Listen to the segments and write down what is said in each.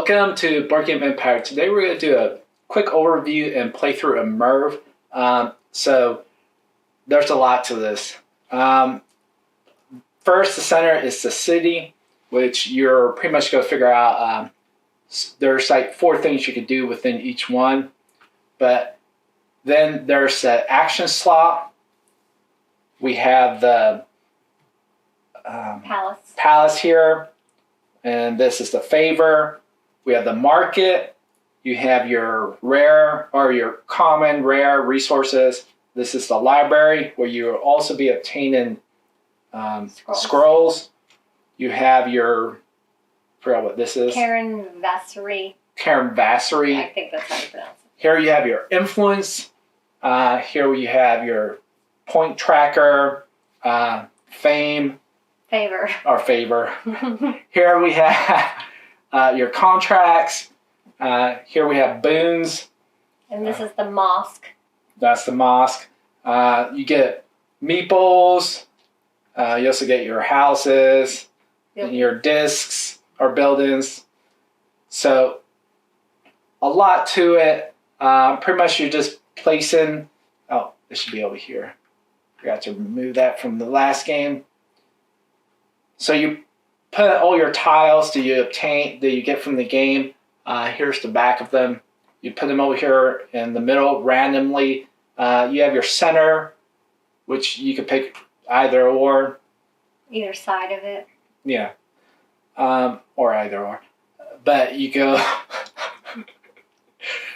Welcome to Board Game Empire. Today we're going to do a quick overview and playthrough of Merv. So there's a lot to this. First, the center is the city, which you're pretty much going to figure out. There's like 4 things you could do within each one. But then there's the action slot. We have the palace here. And this is the favor. We have the market. You have your rare or your common rare resources. This is the library where you will also be obtaining scrolls. You have your, I forgot what this is. Karen Vassery. I think that's how you pronounce it. Here you have your influence. Here you have your point tracker, fame. Favor. Here we have your contracts. Here we have boons. And this is the mosque. That's the mosque. You get meeples. You also get your houses, and your discs or buildings. So a lot to it. Pretty much you're just placing. Oh, this should be over here. Forgot to remove that from the last game. So you put all your tiles that you get from the game. Here's the back of them. You put them over here in the middle randomly. You have your center, which you could pick either or. Either side of it. Yeah. Or either or. But you go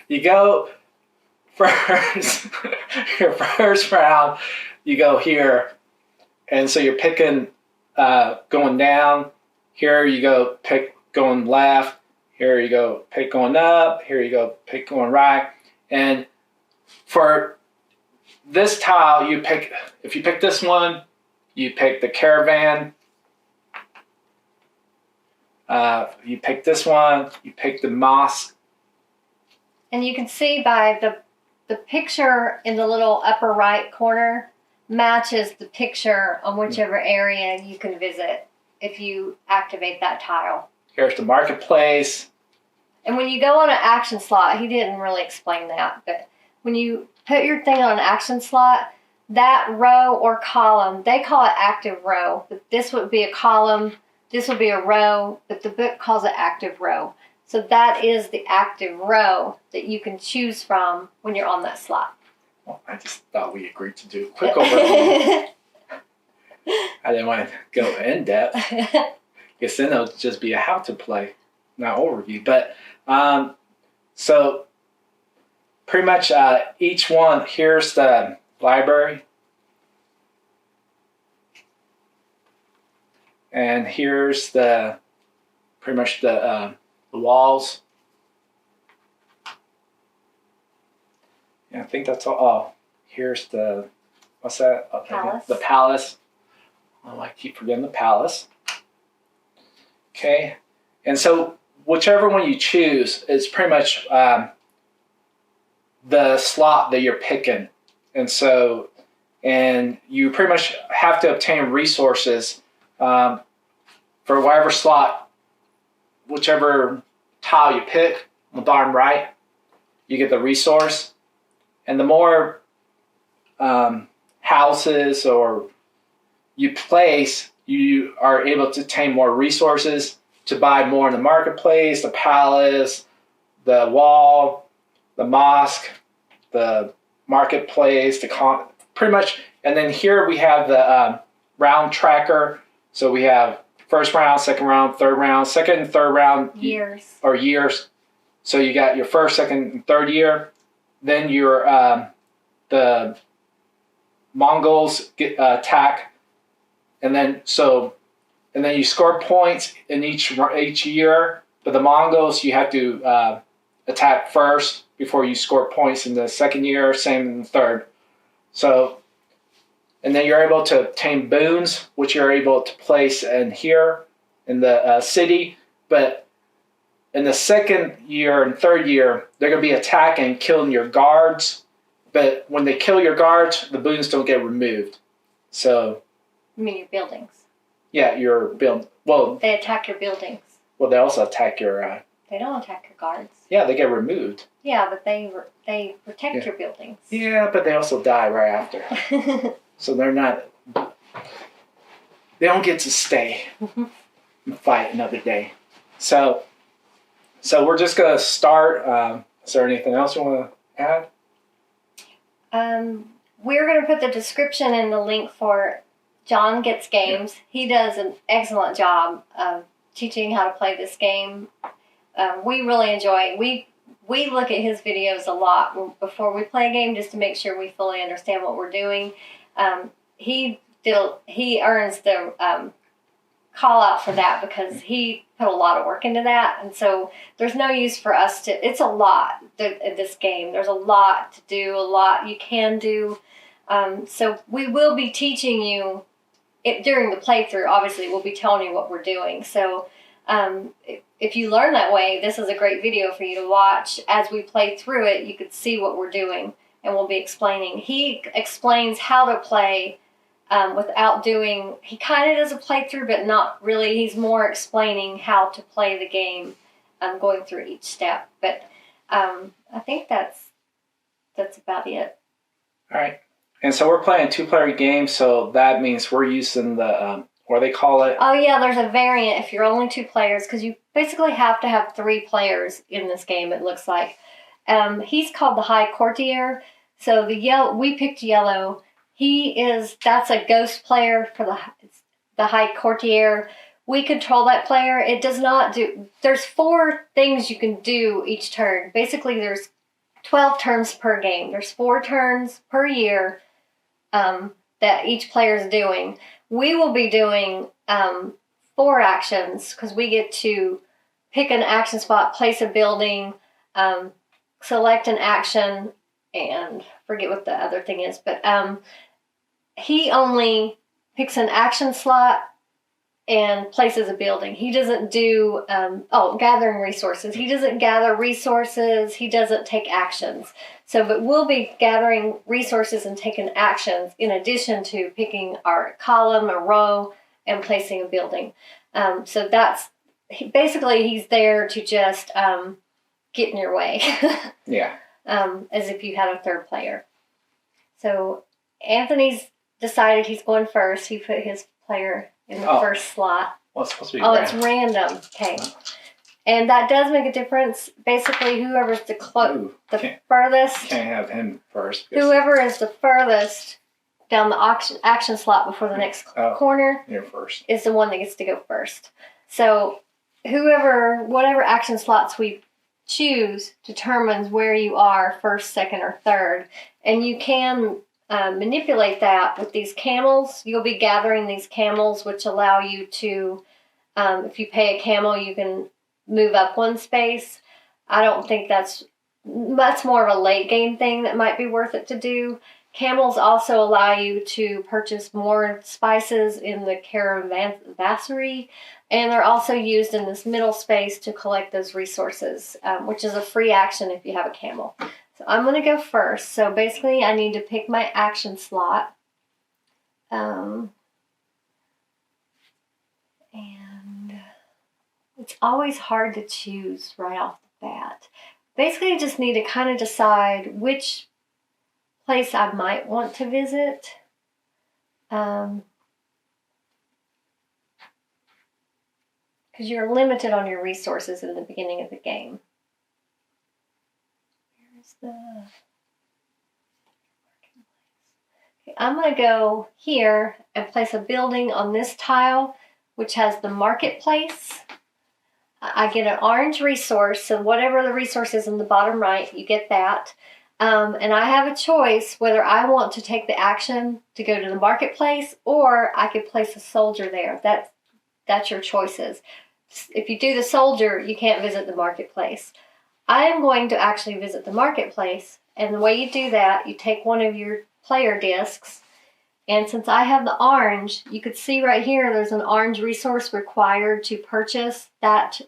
you go first. Your first round, you go here. And so you're picking going down. Here you go pick going left. Here you go pick going up. Here you go pick going right. And for this tile, you pick, if you pick this one, you pick the caravan. You pick this one, you pick the mosque. And you can see by the picture in the little upper right corner matches the picture on whichever area you can visit if you activate that tile. Here's the marketplace. And when you go on an action slot, he didn't really explain that, but when you put your thing on an action slot, that row or column, they call it active row, but this would be a column, this would be a row, but the book calls it active row. So that is the active row that you can choose from when you're on that slot. Well, I just thought we agreed to do a quick overview. I didn't want to go in depth. Guess then it'll just be a how to play, not overview. But so pretty much each one. Here's the library, and here's the pretty much the walls. Yeah, I think that's all. Oh, here's the, what's that? Okay, palace. The palace. Oh, I keep forgetting the palace. Okay, and so whichever one you choose is pretty much the slot that you're picking. And so, and you pretty much have to obtain resources for whatever slot, whichever tile you pick on the bottom right, you get the resource. And the more houses or you place, you are able to obtain more resources to buy more in the marketplace, the palace, the wall, the mosque, the marketplace, pretty much. And then here we have the round tracker. So we have first round, second round, third round, second and third round. Years. So you got your first, second, and third year. Then your the Mongols get attack, and then you score points in each year. But the Mongols you have to attack first before you score points in the second year. Same in the third. So, and then you're able to obtain boons, which you're able to place in here in the city. But in the second year and third year, they're going to be attacking, killing your guards. But when they kill your guards, the boons don't get removed. So, you mean your buildings? Yeah, your build. Well, they attack your buildings. Well, they also attack your They don't attack your guards. Yeah, they get removed. Yeah, but they protect your buildings. Yeah, but they also die right after. So they're not. They don't get to stay and fight another day. So we're just gonna start. Is there anything else you want to add? We're going to put the description in the link for John Gets Games. Yeah. He does an excellent job of teaching how to play this game. We really enjoy it. We look at his videos a lot before we play a game just to make sure we fully understand what we're doing. He earns the call out for that because he put a lot of work into that, and so there's no use for us to. It's a lot in this game. There's a lot to do, a lot you can do. So we will be teaching you during the playthrough. Obviously, we'll be telling you what we're doing. So if you learn that way, this is a great video for you to watch. As we play through it, you could see what we're doing, and we'll be explaining. He explains how to play without doing. He kind of does a playthrough, but not really. He's more explaining how to play the game, going through each step. But I think that's about it. All right. And so we're playing a 2-player game, so that means we're using the, what do they call it? Oh, yeah, there's a variant if you're only 2 players, because you basically have to have 3 players in this game, it looks like. He's called the High Courtier, so we picked yellow. That's a ghost player for the High Courtier. We control that player. It does not there's 4 things you can do each turn. Basically, there's 12 turns per game. There's 4 turns per year that each player is doing. We will be doing 4 actions because we get to pick an action spot, place a building, select an action, and forget what the other thing is. But he only picks an action slot and places a building. He doesn't do, gathering resources. He doesn't gather resources. He doesn't take actions. But we'll be gathering resources and taking actions in addition to picking our column, a row, and placing a building. So basically he's there to just get in your way. Yeah. As if you had a 3rd player. So Anthony's decided he's going first. He put his player in the first slot. Well, it's supposed to be random. it's random. Okay. And that does make a difference. Basically, whoever's the furthest. Can't have him first. Whoever is the furthest down the action slot before the next corner you're first. Is the one that gets to go first. So whatever action slots we choose determines where you are first, second, or third. And you can manipulate that with these camels. You'll be gathering these camels, which allow you to, if you pay a camel, you can move up 1 space. I don't think that's more of a late game thing that might be worth it to do. Camels also allow you to purchase more spices in the caravanserai, and they're also used in this middle space to collect those resources, which is a free action if you have a camel. So I'm going to go first. So basically I need to pick my action slot. And it's always hard to choose right off the bat. Basically I just need to kind of decide which place I might want to visit. Because you're limited on your resources in the beginning of the game. Okay, I'm going to go here and place a building on this tile, which has the marketplace. I get an orange resource, so whatever the resource is in the bottom right, you get that. And I have a choice whether I want to take the action to go to the marketplace, or I could place a soldier there. That's your choices. If you do the soldier, you can't visit the marketplace. I am going to actually visit the marketplace, and the way you do that, you take one of your player discs, and since I have the orange, you could see right here there's an orange resource required to purchase that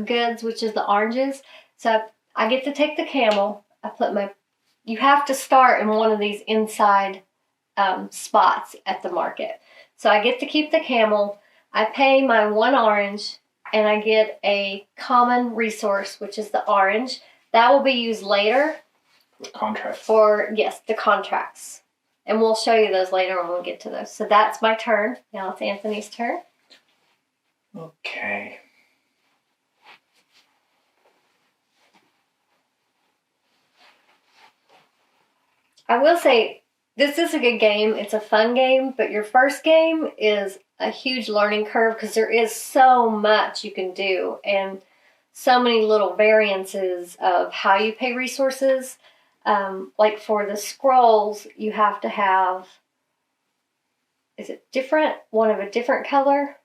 goods, which is the oranges. So I get to take the camel. You have to start in one of these inside spots at the market. So I get to keep the camel. I pay my 1 orange, and I get a common resource, which is the orange. That will be used later. Contracts. The contracts. And we'll show you those later when we get to those. So that's my turn. Now it's Anthony's turn. Okay. I will say, this is a good game. It's a fun game, but your first game is a huge learning curve because there is so much you can do and so many little variances of how you pay resources. Like for the scrolls, you have to have, is it different? One of a different color?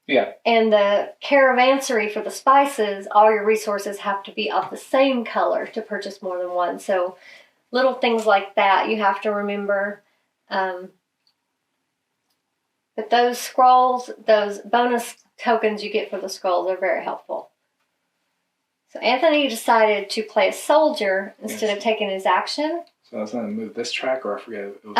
Yeah. And the caravansary for the spices, all your resources have to be of the same color to purchase more than one. So little things like that you have to remember. But those scrolls, those bonus tokens you get for the scrolls are very helpful. So Anthony decided to play a soldier instead of taking his action. So I was going to move this track, or I forget. It was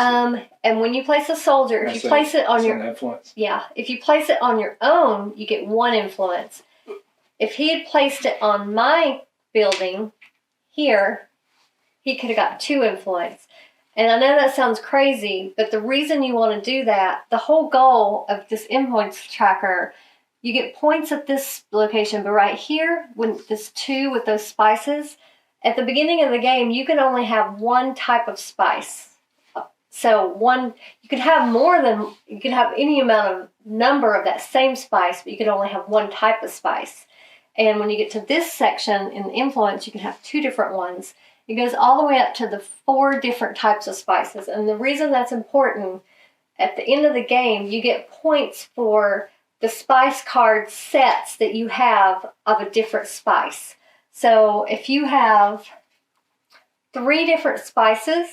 and when you place a soldier, if you place it on your influence. Yeah, if you place it on your own, you get 1 influence. If he had placed it on my building here, he could have got 2 influence. And I know that sounds crazy, but the reason you want to do that, the whole goal of this influence tracker, you get points at this location, but right here, when this 2 with those spices, at the beginning of the game, you can only have 1 type of spice. So you could have you could have any amount of number of that same spice, but you could only have 1 type of spice. And when you get to this section in influence, you can have 2 different ones. It goes all the way up to the 4 different types of spices. And the reason that's important, at the end of the game, you get points for the spice card sets that you have of a different spice. So if you have 3 different spices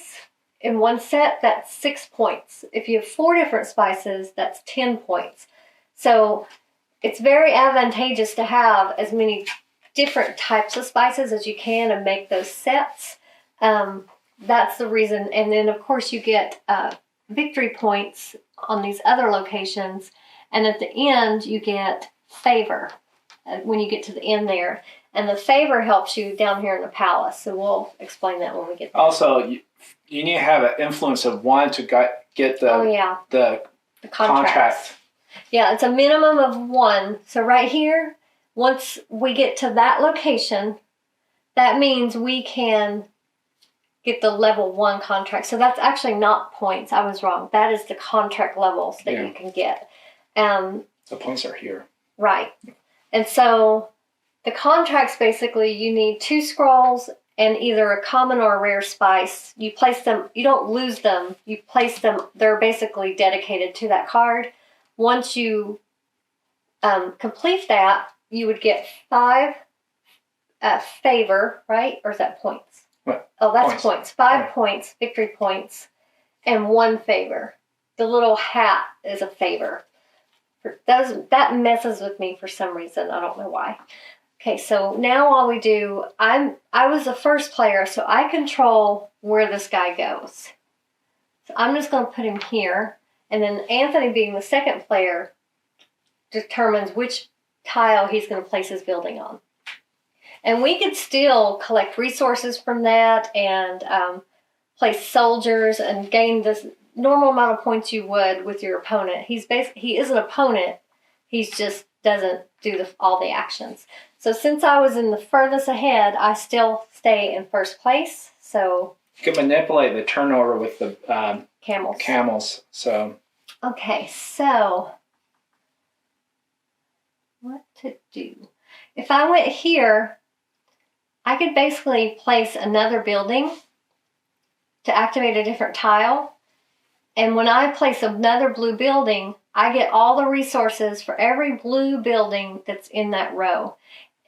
in one set, that's 6 points. If you have 4 different spices, that's 10 points. So it's very advantageous to have as many different types of spices as you can and make those sets. That's the reason. And then, of course, you get victory points on these other locations. And at the end, you get favor when you get to the end there. And the favor helps you down here in the palace. So we'll explain that when we get there. Also, you need to have an influence of 1 to get the contract. Yeah, it's a minimum of 1. So right here, once we get to that location, that means we can get the level 1 contract. So that's actually not points. I was wrong. That is the contract levels that you can get. The points are here. Right. And so the contracts, basically, you need 2 scrolls and either a common or a rare spice. You place them, you don't lose them. You place them, they're basically dedicated to that card. Once you complete that, you would get 5 favor, right? Or is that points? What? Oh, that's points. 5 points, victory points, and 1 favor. The little hat is a favor. That messes with me for some reason. I don't know why. Okay, so now all we do, I was the first player, so I control where this guy goes. So I'm just going to put him here, and then Anthony, being the second player, determines which tile he's going to place his building on. And we could still collect resources from that and place soldiers and gain this normal amount of points you would with your opponent. He is an opponent. He just doesn't do all the actions. So since I was in the furthest ahead, I still stay in first place. So you can manipulate the turnover with the camels. So okay, so what to do? If I went here, I could basically place another building to activate a different tile. And when I place another blue building, I get all the resources for every blue building that's in that row.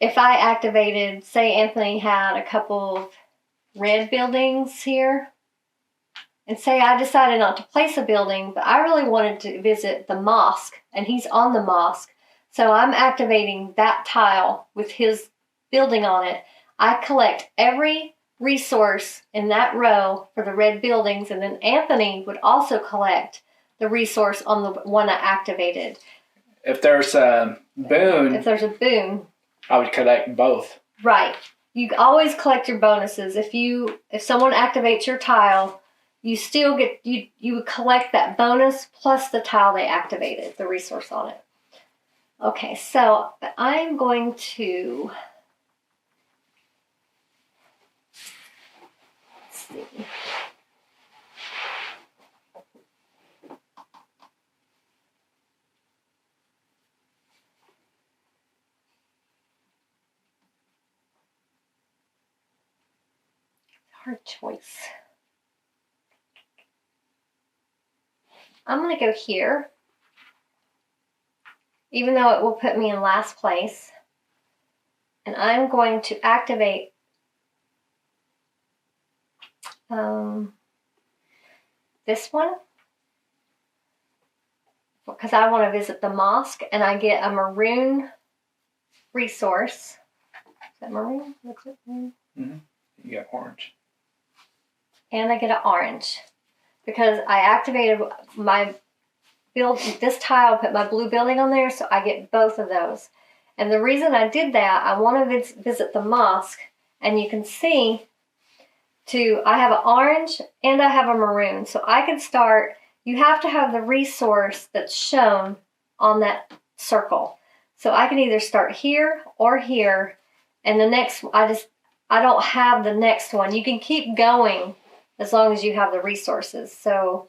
If I activated, say Anthony had a couple of red buildings here, and say I decided not to place a building, but I really wanted to visit the mosque, and he's on the mosque, so I'm activating that tile with his building on it. I collect every resource in that row for the red buildings, and then Anthony would also collect the resource on the one I activated. if there's a boon, If there's a boon, I would collect both. right. You always collect your bonuses. If someone activates your tile, you still get you would collect that bonus plus the tile they activated, the resource on it. Okay, so I'm going to see. Hard choice. I'm going to go here, even though it will put me in last place. And I'm going to activate this one because I want to visit the mosque, and I get a maroon resource. Is that maroon? Looks like maroon. Mm-hmm. You got orange. And I get an orange because I activated my this tile, put my blue building on there, so I get both of those. And the reason I did that, I want to visit the mosque, and you can see I have an orange and I have a maroon. So I can start, you have to have the resource that's shown on that circle. So I can either start here or here, and the next, I don't have the next one. You can keep going as long as you have the resources. So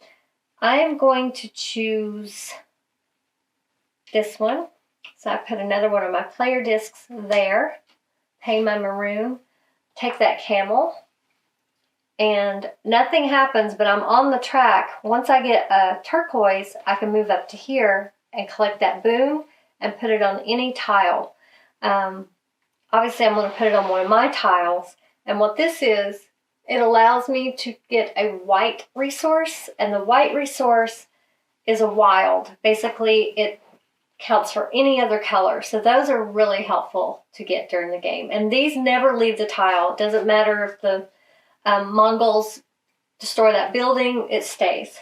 I am going to choose this one. So I put another one of my player discs there, pay my maroon, take that camel, and nothing happens, but I'm on the track. Once I get a turquoise, I can move up to here and collect that boon and put it on any tile. Obviously, I'm going to put it on one of my tiles. And what this is, it allows me to get a white resource, and the white resource is a wild. Basically, it counts for any other color. So those are really helpful to get during the game. And these never leave the tile. It doesn't matter if the Mongols destroy that building, it stays.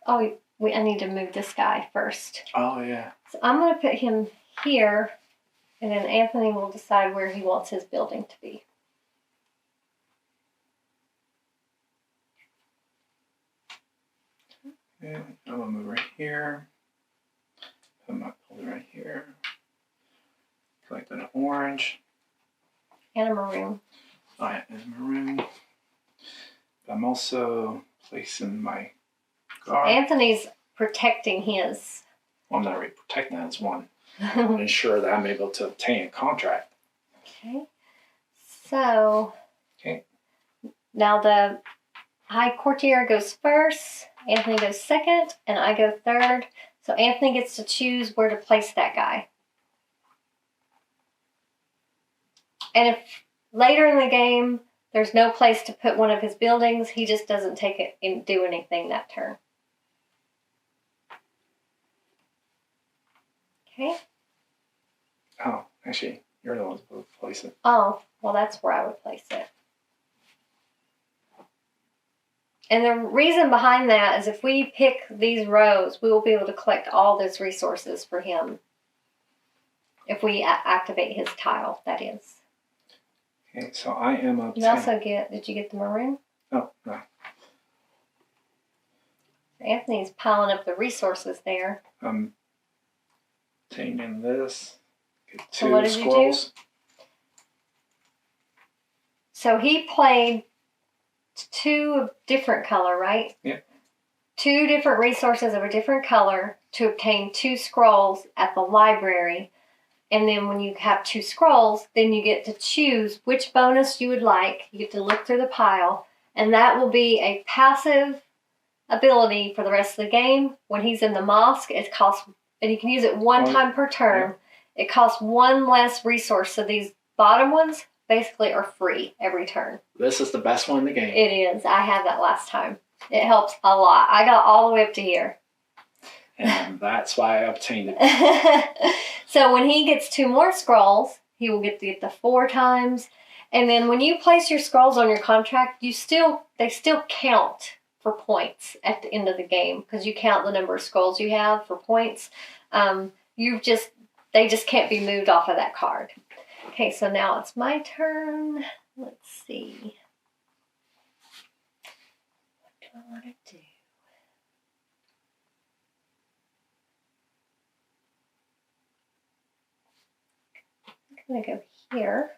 Oh, I need to move this guy first. Oh, yeah. So I'm going to put him here, and then Anthony will decide where he wants his building to be. Yeah, I'm going to move right here. Put my building right here. Collect an orange. And a maroon. Oh, yeah, and maroon. But I'm also placing my guard. Anthony's protecting his. Well, I'm not really protecting that. It's one. Ensure that I'm able to obtain a contract. Okay. So. Okay. Now the high courtier goes first, Anthony goes second, and I go third. So Anthony gets to choose where to place that guy. And if later in the game there's no place to put one of his buildings, he just doesn't take it and do anything that turn. Okay. Oh, actually, you're the one who place it. Oh, well, that's where I would place it. And the reason behind that is if we pick these rows, we will be able to collect all those resources for him. If we activate his tile, that is. Okay, so I am up. You also did you get the maroon? Oh, no. Anthony's piling up the resources there. I'm taking this. Get two So what did scrolls. you do? So he played two different color, right? Yeah. Two different resources of a different color to obtain two scrolls at the library. And then when you have two scrolls, then you get to choose which bonus you would like. You get to look through the pile, and that will be a passive ability for the rest of the game. When he's in the mosque, it costs, and you can use it one time per turn. Yeah. It costs one less resource. So these bottom ones basically are free every turn. This is the best one in the game. It is. I had that last time. It helps a lot. I got all the way up to here. And that's why I obtained it. So when he gets two more scrolls, he will get to get the 4 times. And then when you place your scrolls on your contract, they still count for points at the end of the game because you count the number of scrolls you have for points. They just can't be moved off of that card. Okay, so now it's my turn. Let's see. What do I want to do? I'm going to go here.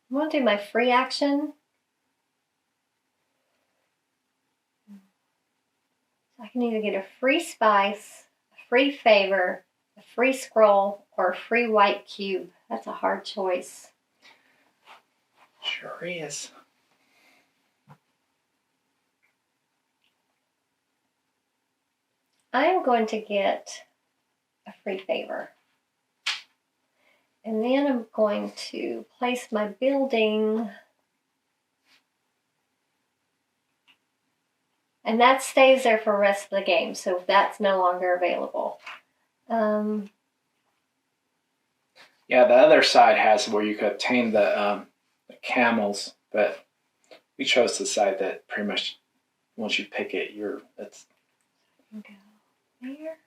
I'm going to do my free action. So I can either get a free spice, a free favor, a free scroll, or a free white cube. That's a hard choice. Sure is. I'm going to get a free favor. And then I'm going to place my building. And that stays there for the rest of the game, so that's no longer available. Yeah, the other side has where you could obtain the camels, but we chose the side that pretty much once you pick it, it's. Go there.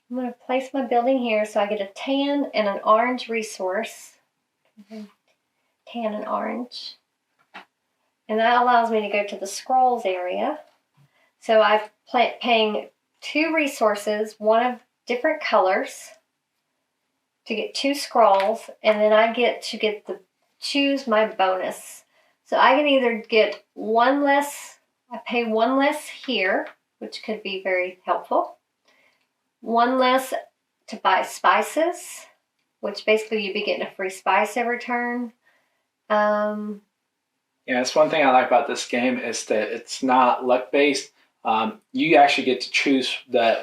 I'm going to place my building here so I get a tan and an orange resource. Tan and orange. And that allows me to go to the scrolls area. So I'm paying 2 resources, one of different colors, to get 2 scrolls, and then I get to choose my bonus. So I can either get one less, I pay 1 less here, which could be very helpful. 1 less to buy spices, which basically you'd be getting a free spice every turn. Yeah, that's one thing I like about this game is that it's not luck based. You actually get to choose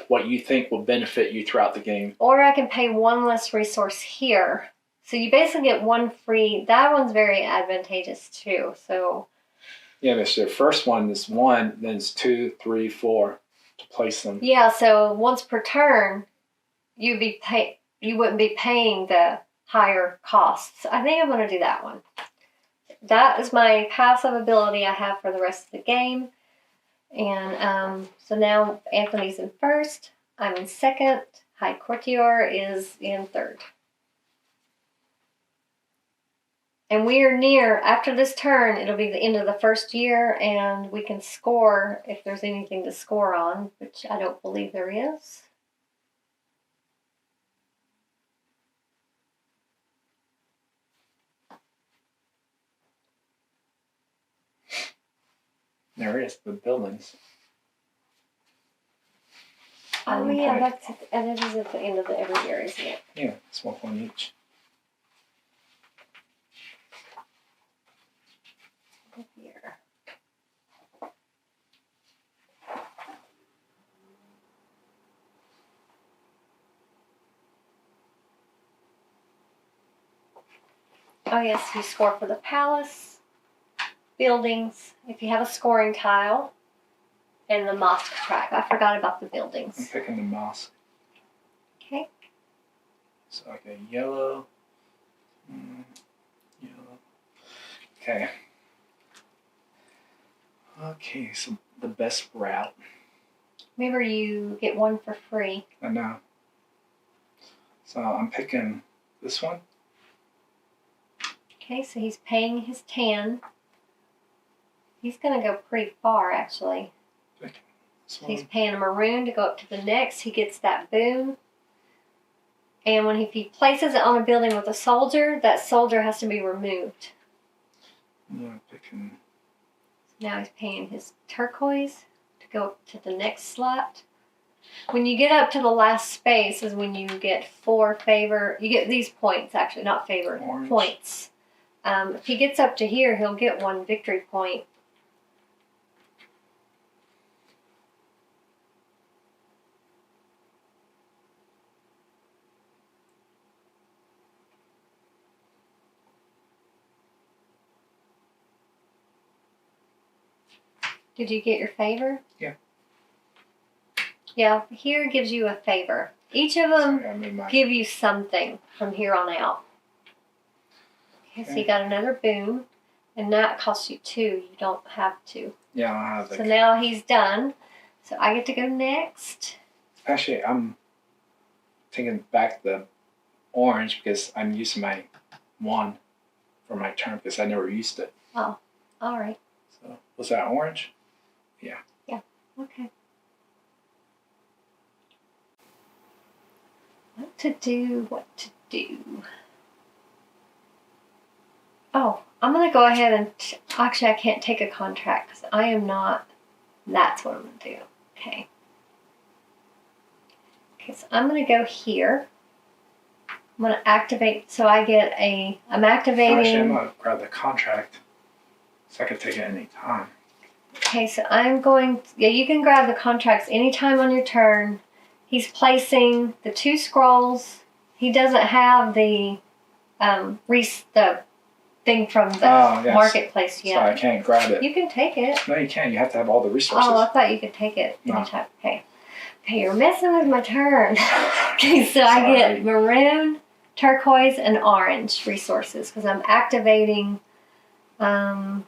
what you think will benefit you throughout the game. Or I can pay 1 less resource here. So you basically get 1 free. That one's very advantageous too. So yeah, the first one is 1, then it's 2, 3, 4 to place them. Yeah, so once per turn, you wouldn't be paying the higher costs. I think I'm going to do that one. That is my passive ability I have for the rest of the game. And so now Anthony's in first. I'm in second. High Courtier is in third. And we are near, after this turn, it'll be the end of the first year, and we can score if there's anything to score on, which I don't believe there is. There is the buildings. Oh yeah, that is at the end of every year, isn't it? Yeah, it's 1 point each. Here. Oh yes, you score for the palace, buildings, if you have a scoring tile, and the mosque track. I forgot about the buildings. I'm picking the mosque. Okay. So I got yellow. Yellow. Okay. Okay, so the best route. Remember, you get 1 for free. I know. So I'm picking this one. Okay, so he's paying his tan. He's going to go pretty far, actually. So he's paying a maroon to go up to the next. He gets that boom. And if he places it on a building with a soldier, that soldier has to be removed. I'm picking. Now he's paying his turquoise to go up to the next slot. When you get up to the last space is when you get 4 favor. You get these points, actually, not favor, Orange. Points. If he gets up to here, he'll get 1 victory point. Did you get your favor? Yeah. Yeah, here gives you a favor. Each of them give you something from here on out. Okay, so you got another boom, and that costs you 2. You don't have to. Yeah, I don't have So now he's done. So I get to go next. Actually, I'm taking back the orange because I'm using my 1 for my turn because I never used it. Oh, all right. So was that orange? Yeah. Yeah. Okay. What to do? Oh, I'm going to go ahead and... actually, I can't take a contract because I am not... That's what I'm going to do. Okay. Okay, so I'm going to go here. I'm going to activate... So I get a... I'm activating... Actually, I'm going to grab the contract so I can take it any time. Okay, so I'm going... Yeah, you can grab the contracts anytime on your turn. He's placing the 2 scrolls. He doesn't have the the thing from the marketplace yet. So I can't grab it. You can take it. No, you can't. You have to have all the resources. Oh, I thought you could take it anytime. No. Okay, you're messing with my turn. Okay, so I get maroon, turquoise, and orange resources because I'm activating. I'm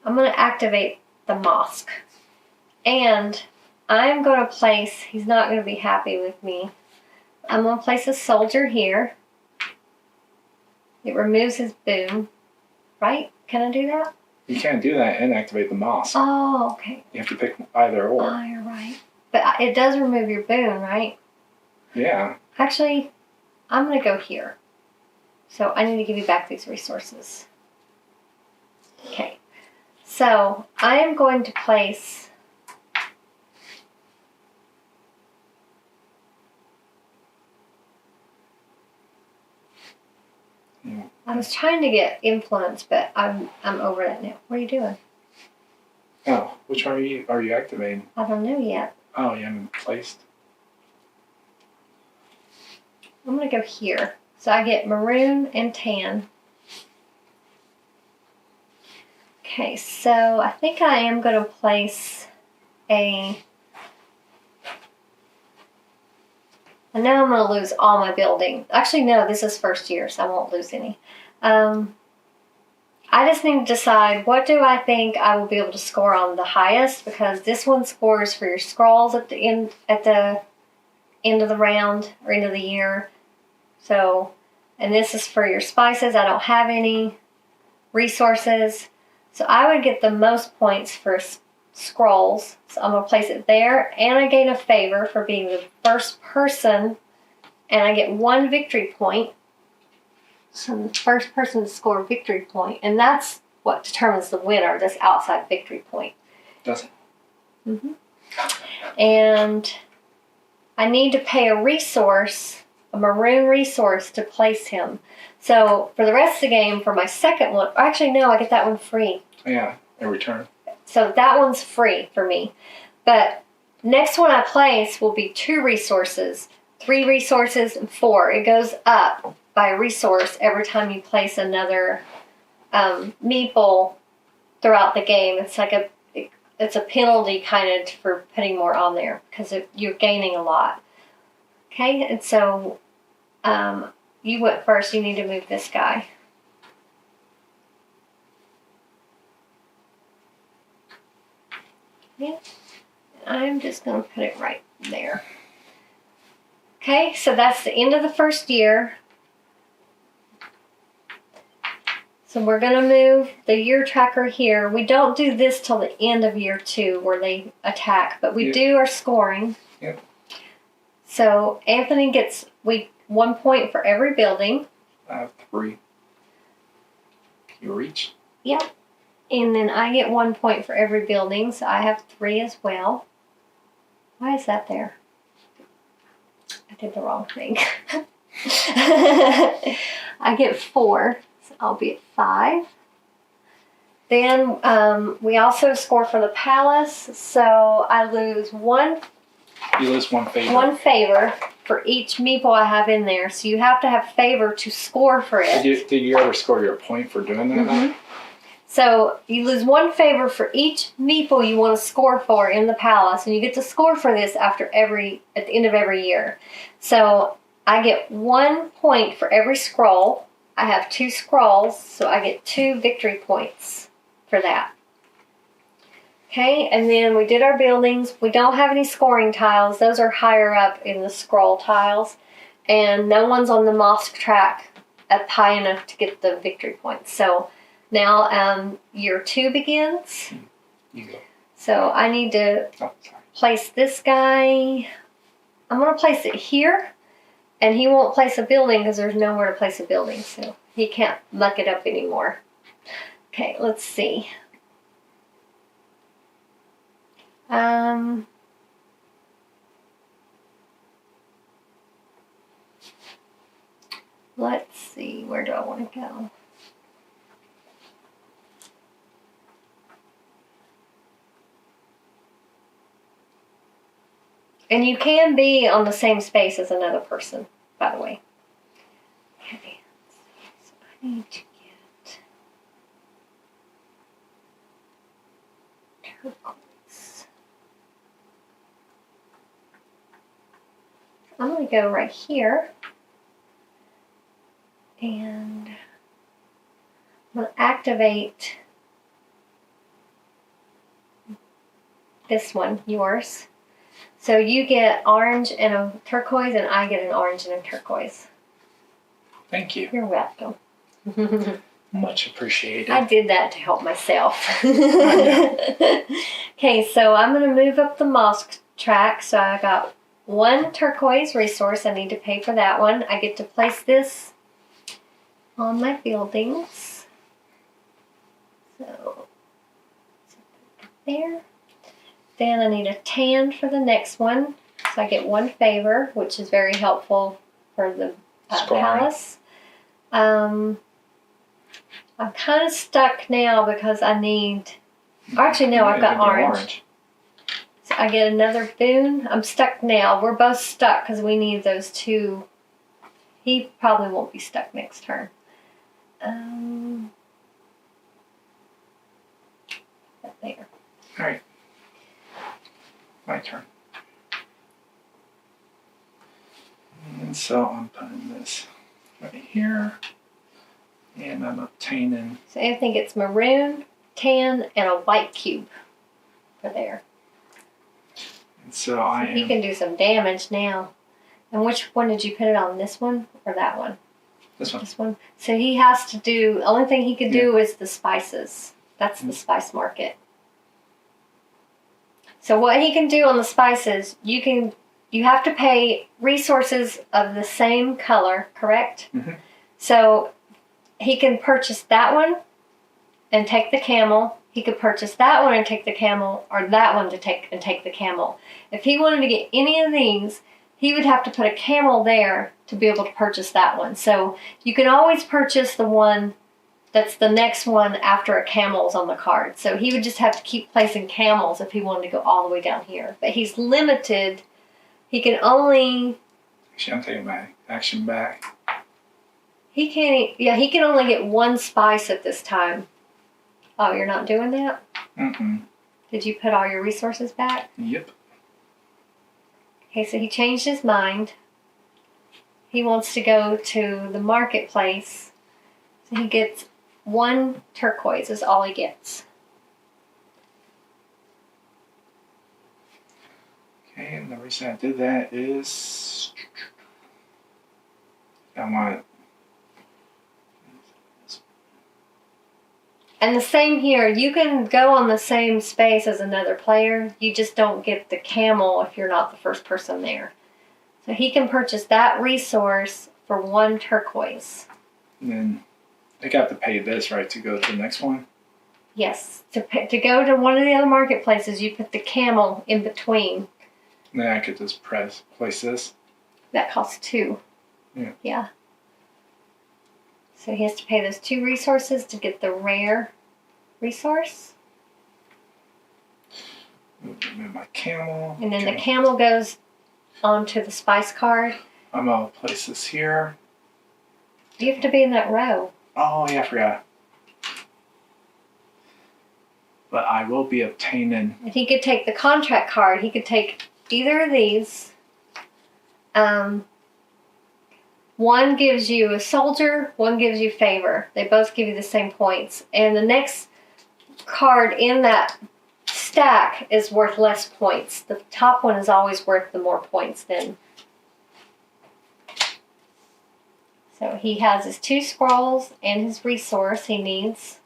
going to activate the mosque. And I'm going to place, he's not going to be happy with me. I'm going to place a soldier here. It removes his boom. Right? Can I do that? You can't do that and activate the mosque. Oh, okay. You have to pick either or. Oh, you're right. But it does remove your boon, right? Yeah. Actually, I'm going to go here. So I need to give you back these resources. Okay. So I am going to place... I was trying to get influence, but I'm over it now. What are you doing? Oh, which one are you activating? I don't know yet. Oh, you haven't placed. I'm going to go here. So I get maroon and tan. Okay, so I think I am going to place a... I know I'm going to lose all my building. Actually, no, this is first year, so I won't lose any. I just need to decide what do I think I will be able to score on the highest, because this one scores for your scrolls at the end of the round or end of the year. So, and this is for your spices. I don't have any resources. So I would get the most points for scrolls. So I'm going to place it there, and I gain a favor for being the first person, and I get 1 victory point. So I'm the first person to score a victory point, and that's what determines the winner, this outside victory point. Does it? Mm-hmm. And I need to pay a resource, a maroon resource, to place him. So for the rest of the game, for my second one, actually no, I get that one free. Yeah, every turn. So that one's free for me. But next one I place will be 2 resources, 3 resources, and 4. It goes up by a resource every time you place another meeple throughout the game. It's like it's a penalty kind of for putting more on there because you're gaining a lot. Okay, and so you went first. You need to move this guy. Yeah, I'm just going to put it right there. Okay, so that's the end of the first year. So we're going to move the year tracker here. We don't do this till the end of year 2 where they attack, but we do our scoring. Yep. So Anthony gets 1 point for every building. I have 3. You reach? Yep. And then I get 1 point for every building, so I have 3 as well. Why is that there? I did the wrong thing. I get 4, so I'll be at 5. Then we also score for the palace, so I lose 1. You lose 1 favor. 1 favor for each meeple I have in there, so you have to have favor to score for it. Did you ever score your point for doing that? Mm-hmm. So you lose 1 favor for each meeple you want to score for in the palace, and you get to score for this at the end of every year. So I get 1 point for every scroll. I have 2 scrolls, so I get 2 victory points for that. Okay, and then we did our buildings. We don't have any scoring tiles. Those are higher up in the scroll tiles. And no one's on the mosque track up high enough to get the victory points. So now year 2 begins. You go. So I need to place this guy. I'm going to place it here. And he won't place a building because there's nowhere to place a building. So he can't muck it up anymore. Okay, let's see. Let's see, where do I want to go? And you can be on the same space as another person, by the way. Okay, so I need to get turquoise. I'm going to go right here. And I'm going to activate this one, yours. So you get orange and a turquoise, and I get an orange and a turquoise. Thank you. You're welcome. Much appreciated. I did that to help myself. Okay, so I'm going to move up the mosque track. So I got 1 turquoise resource. I need to pay for that one. I get to place this on my buildings. So there. Then I need a tan for the next one. So I get 1 favor, which is very helpful for the palace. I'm kind of stuck now because I need... Actually, no, I've got orange. So I get another boon. I'm stuck now. We're both stuck because we need those 2. He probably won't be stuck next turn. There. All right. My turn. And so I'm putting this right here. And I'm obtaining... So everything gets maroon, tan, and a white cube for there. And so I He can do some damage now. And which one did you put it on? This one or that one? This one. This one. So he has to do... The only thing he can do is the spices. That's the spice market. So what he can do on the spices, you have to pay resources of the same color, correct? Mm-hmm. So he can purchase that one and take the camel. He could purchase that one and take the camel, or that one to take the camel. If he wanted to get any of these, he would have to put a camel there to be able to purchase that one. So you can always purchase the one that's the next one after a camel's on the card. So he would just have to keep placing camels if he wanted to go all the way down here. But he's limited. He can only... Actually, I'm taking my action back. He can't... Yeah, he can only get 1 spice at this time. Oh, you're not doing that? Mm-mm. Did you put all your resources back? Yep. Okay, so he changed his mind. He wants to go to the marketplace. So he gets 1 turquoise is all he gets. Okay, and the reason I did that is I want... And the same here. You can go on the same space as another player. You just don't get the camel if you're not the first person there. So he can purchase that resource for 1 turquoise. And then I got to pay this, right, to go to the next one? Yes. To go to one of the other marketplaces, you put the camel in between. And then I could just place this. That costs 2. Yeah. Yeah. So he has to pay those 2 resources to get the rare resource. Move my camel. And then the camel goes onto the spice card. I'm going to place this here. You have to be in that row. Oh, yeah, I forgot. But I will be obtaining. If he could take the contract card, he could take either of these. One gives you a soldier, one gives you favor. They both give you the same points. And the next card in that stack is worth less points. The top one is always worth the more points then. So he has his 2 scrolls and his resource he needs.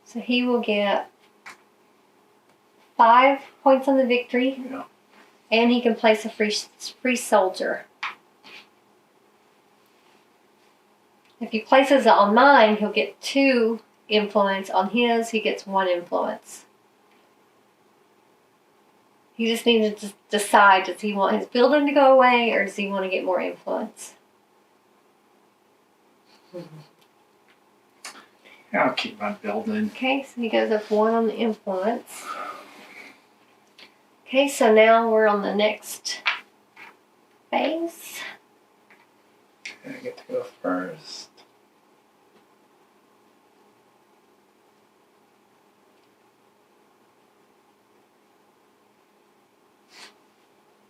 So he will get 5 points on the victory. Yeah. And he can place a free soldier. If he places it on mine, he'll get 2 influence. On his, he gets 1 influence. He just needs to decide, does he want his building to go away or does he want to get more influence? I'll keep my building. Okay, so he goes up 1 on the influence. Okay, so now we're on the next phase. I get to go first.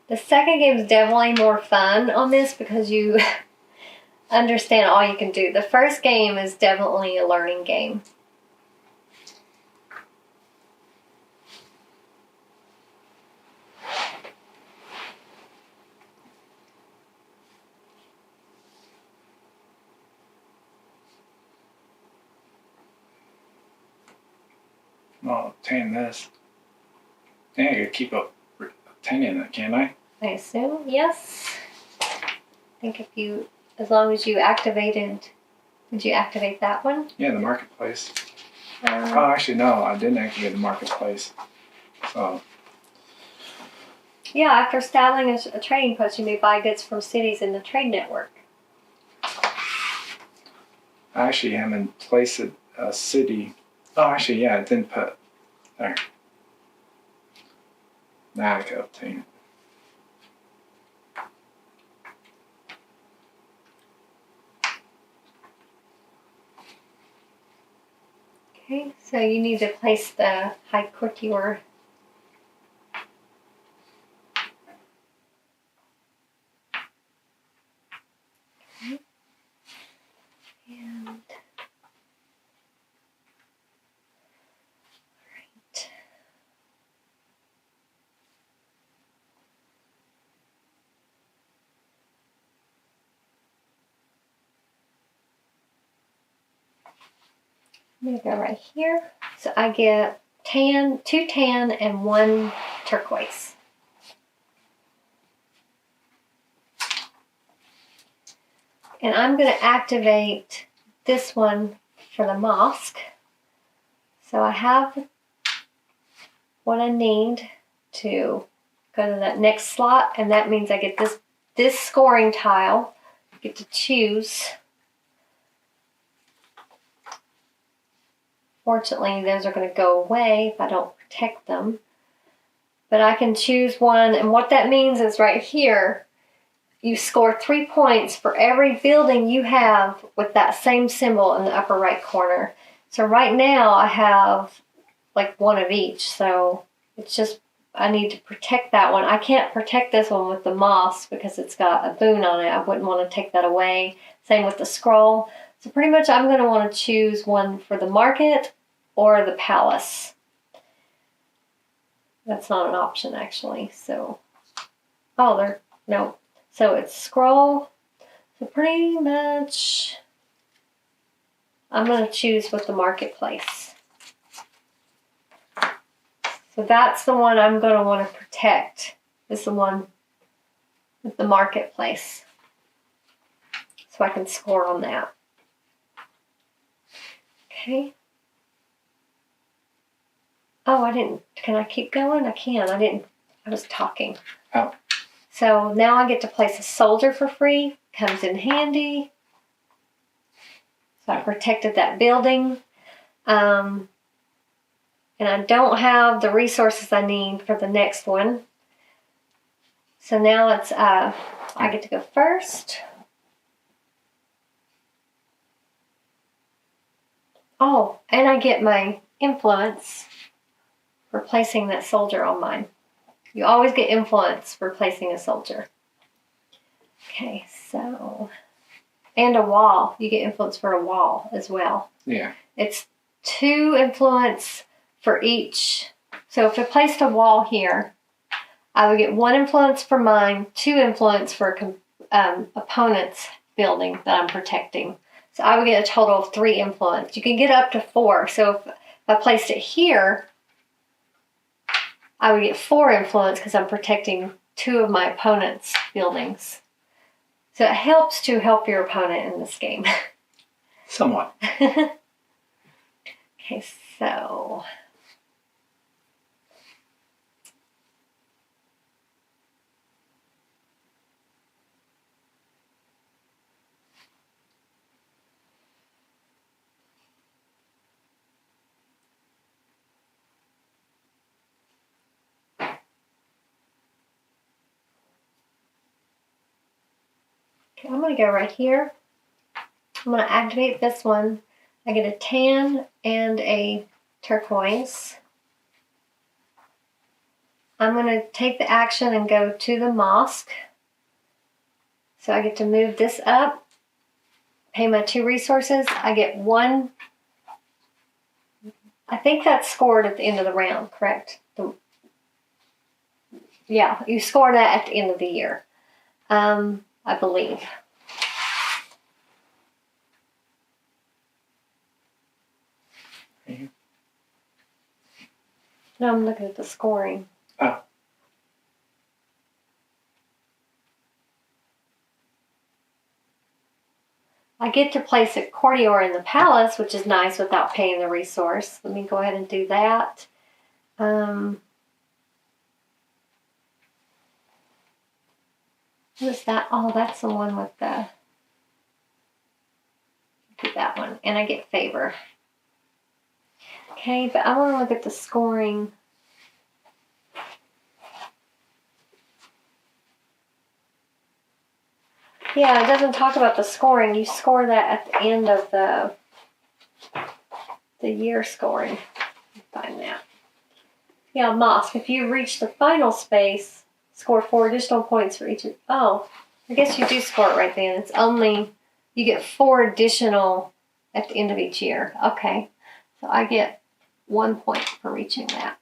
The second game is definitely more fun on this because you understand all you can do. The first game is definitely a learning game. I'll obtain this. Yeah, I gotta keep obtaining it, can't I? I assume, yes. I think if you, as long as you activated, did you activate that one? Yeah, the marketplace. Oh, actually, no, I didn't activate the marketplace. So. Yeah, after establishing a trading post, you may buy goods from cities in the trade network. I actually haven't placed a city. Oh, actually, yeah, it didn't put. There. Now I can obtain it. Okay, so you need to place the high courtier. Okay. And right. I'm going to go right here. So I get 2 tan, and 1 turquoise. And I'm going to activate this one for the mosque. So I have what I need to go to that next slot, and that means I get this scoring tile. I get to choose. Fortunately, those are going to go away if I don't protect them. But I can choose one, and what that means is right here, you score 3 points for every building you have with that same symbol in the upper right corner. So right now I have like 1 of each, so it's just I need to protect that one. I can't protect this one with the moss because it's got a boon on it. I wouldn't want to take that away. Same with the scroll. So pretty much I'm going to want to choose one for the market or the palace. That's not an option actually. So, no. So it's scroll. So pretty much I'm going to choose with the marketplace. So that's the one I'm going to want to protect. Is the one with the marketplace. So I can score on that. Okay. Oh, I didn't. Can I keep going? I can. I didn't. I was talking. Oh. So now I get to place a soldier for free. Comes in handy. So I protected that building. And I don't have the resources I need for the next one. So now it's I get to go first. Oh, and I get my influence for placing that soldier on mine. You always get influence for placing a soldier. Okay, so... And a wall. You get influence for a wall as well. Yeah. It's 2 influence for each. So if I placed a wall here, I would get 1 influence for mine, 2 influence for opponent's building that I'm protecting. So I would get a total of 3 influence. You can get up to 4. So if I placed it here, I would get 4 influence because I'm protecting 2 of my opponent's buildings. So it helps to help your opponent in this game. Somewhat. Okay, so... I'm going to go right here. I'm going to activate this one. I get a tan and a turquoise. I'm going to take the action and go to the mosque. So I get to move this up, pay my 2 resources. I get 1. I think that's scored at the end of the round, correct? Yeah, you score that at the end of the year. I believe. Mm-hmm. No, I'm looking at the scoring. Oh. I get to place a courtier in the palace, which is nice without paying the resource. Let me go ahead and do that. What is that? Oh, that's the one with the... Do that one. And I get favor. Okay, but I want to look at the scoring. Yeah, it doesn't talk about the scoring. You score that at the end of the year scoring. Find that. Yeah, mosque. If you reach the final space, score 4 additional points for each. Oh, I guess you do score it right then. It's only, you get 4 additional at the end of each year. Okay, so I get 1 point for reaching that.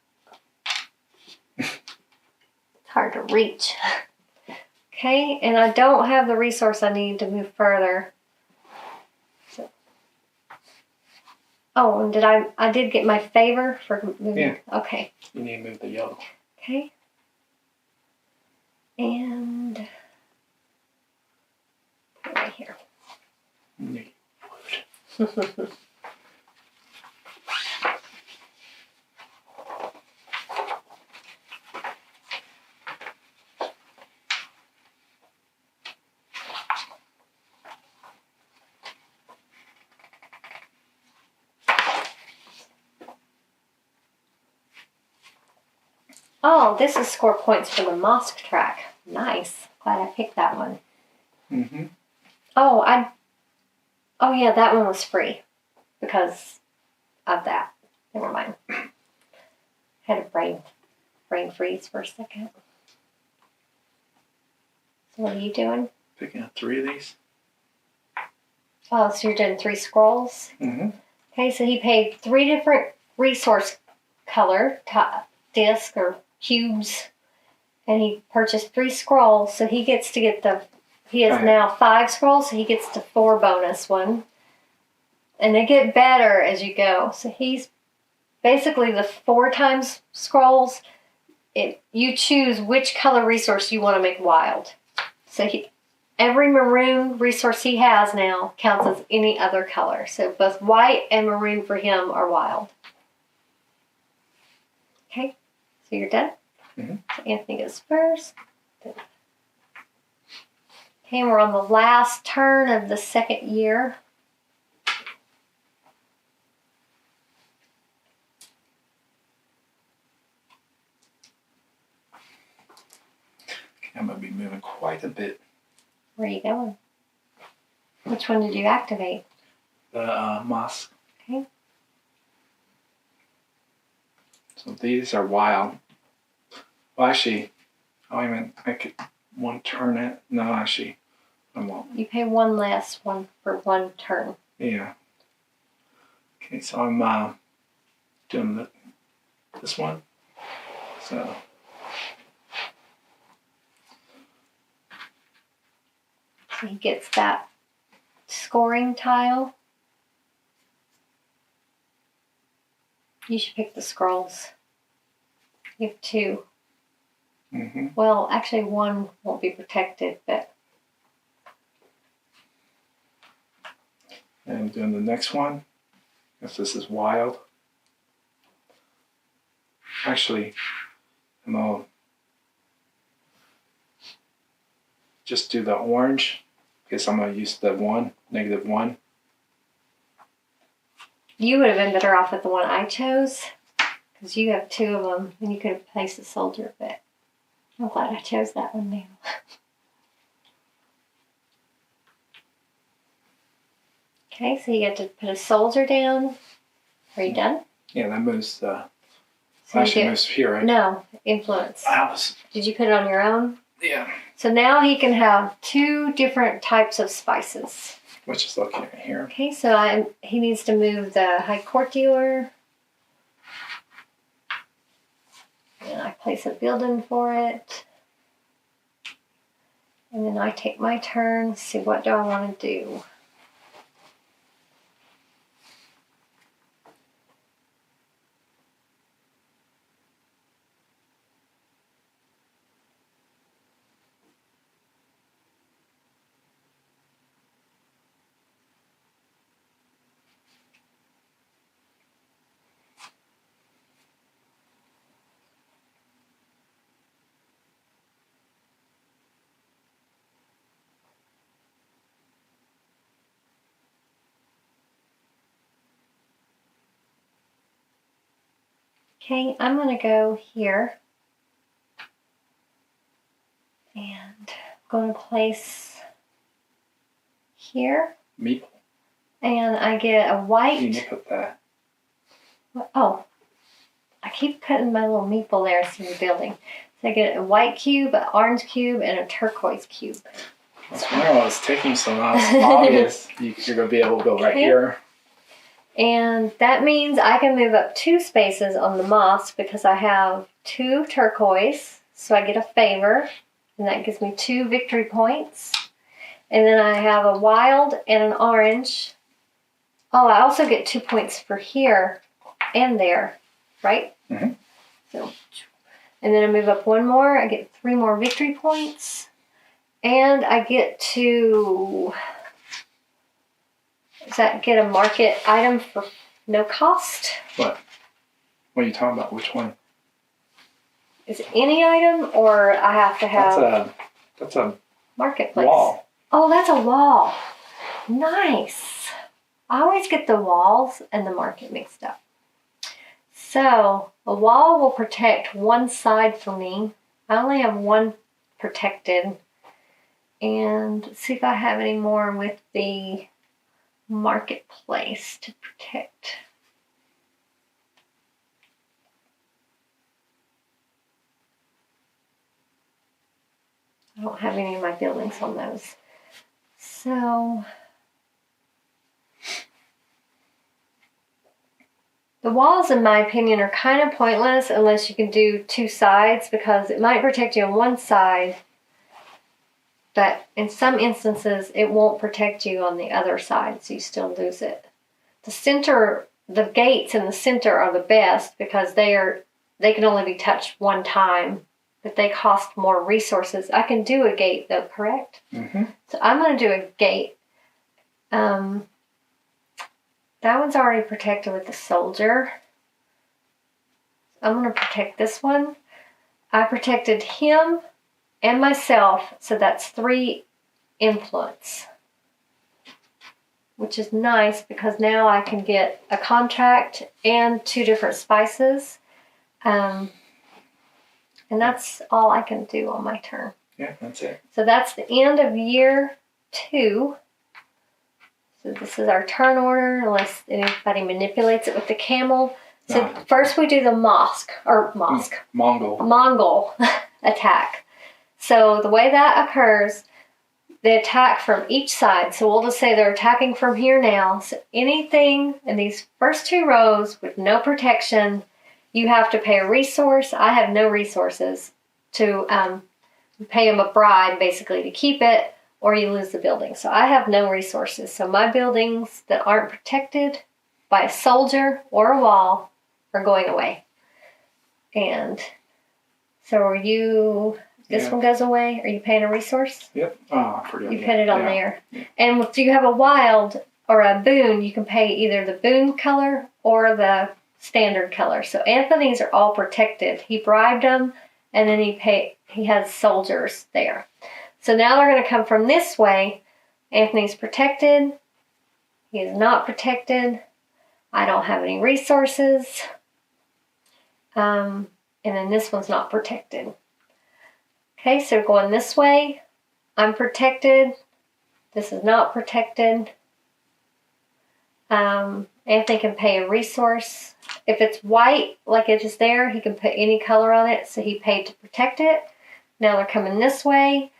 It's hard to reach. Okay, and I don't have the resource I need to move further. So, oh, and I did get my favor for moving? Yeah. Okay. You need to move the yellow. Okay. And put it right here. Oh, this is score points for the mosque track. Nice. Glad I picked that one. Mm-hmm. Oh, yeah, that one was free because of that. Never mind. Had a brain freeze for a second. So what are you doing? Picking up 3 of these. Oh, so you're doing 3 scrolls? Mm-hmm. Okay, so he paid 3 different resource color disc or cubes, and he purchased 3 scrolls, so he gets to get he has now 5 scrolls, so he gets the 4 bonus one. And they get better as you go. So he's basically the 4 times scrolls. You choose which color resource you want to make wild. So every maroon resource he has now counts as any other color. So both white and maroon for him are wild. Okay, so you're done? Mm-hmm. So Anthony goes first. Okay, and we're on the last turn of the second year. I'm going to be moving quite a bit. Where are you going? Which one did you activate? The mosque. Okay. So these are wild. Well, actually, I could one turn it. No, actually, I won't. You pay one less one for one turn. Yeah. Okay, so I'm doing this one. So he gets that scoring tile. You should pick the scrolls. You have 2. Mm-hmm. Well, actually, 1 won't be protected, but. And I'm doing the next one. If this is wild. Actually, I'm gonna just do the orange because I'm gonna use the -1. You would have been better off with the one I chose, because you have 2 of them, and you could have placed a soldier, but I'm glad I chose that one now. Okay, so you get to put a soldier down. Are you done? Yeah, that moves So actually moves here, right? No, influence. Did you put it on your own? Yeah. So now he can have 2 different types of spices. Which is looking at here. Okay, so he needs to move the High Court Dealer. And I place a building for it. And then I take my turn. See, what do I want to do? Okay, I'm going to go here. And I'm going to place here. Meeple. And I get a white. You need to put that. Oh, I keep cutting my little meeple there instead of building. So I get a white cube, an orange cube, and a turquoise cube. That's why I was taking some obvious. You're going to be able to go right here. And that means I can move up 2 spaces on the moss because I have 2 turquoise. So I get a favor, and that gives me 2 victory points. And then I have a wild and an orange. Oh, I also get 2 points for here and there, right? Mm-hmm. So, and then I move up 1 more. I get 3 more victory points. And I get to... Does that get a market item for no cost? What? What are you talking about? Which one? Is it any item, or I have to have... That's a marketplace. Wall. Oh, that's a wall. Nice. I always get the walls and the market mixed up. So, a wall will protect one side for me. I only have 1 protected. And let's see if I have any more with the marketplace to protect. I don't have any of my buildings on those. So the walls, in my opinion, are kind of pointless unless you can do 2 sides, because it might protect you on one side, but in some instances it won't protect you on the other side, so you still lose it. The center, the gates in the center are the best because they can only be touched 1 time, but they cost more resources. I can do a gate though, correct? Mm-hmm. So I'm going to do a gate. That one's already protected with the soldier. I'm going to protect this one. I protected him and myself, so that's 3 influence, which is nice because now I can get a contract and 2 different spices. And that's all I can do on my turn. Yeah, that's it. So that's the end of year 2. So this is our turn order, unless anybody manipulates it with the camel. So first we do the Mongol attack. So the way that occurs, they attack from each side. So we'll just say they're attacking from here now. So anything in these first 2 rows with no protection, you have to pay a resource. I have no resources to pay them a bribe, basically, to keep it, or you lose the building. So I have no resources. So my buildings that aren't protected by a soldier or a wall are going away. And so are you... This one goes away. Are you paying a resource? Yep. Oh, I forgot. You put it on there. Yeah. And if you have a wild or a boon, you can pay either the boon color or the standard color. So Anthony's are all protected. He bribed them, and then he has soldiers there. So now they're going to come from this way. Anthony's protected. He is not protected. I don't have any resources. And then this one's not protected. Okay, so going this way, I'm protected. This is not protected. Anthony can pay a resource. If it's white, like it is there, he can put any color on it, so he paid to protect it. Now they're coming this way.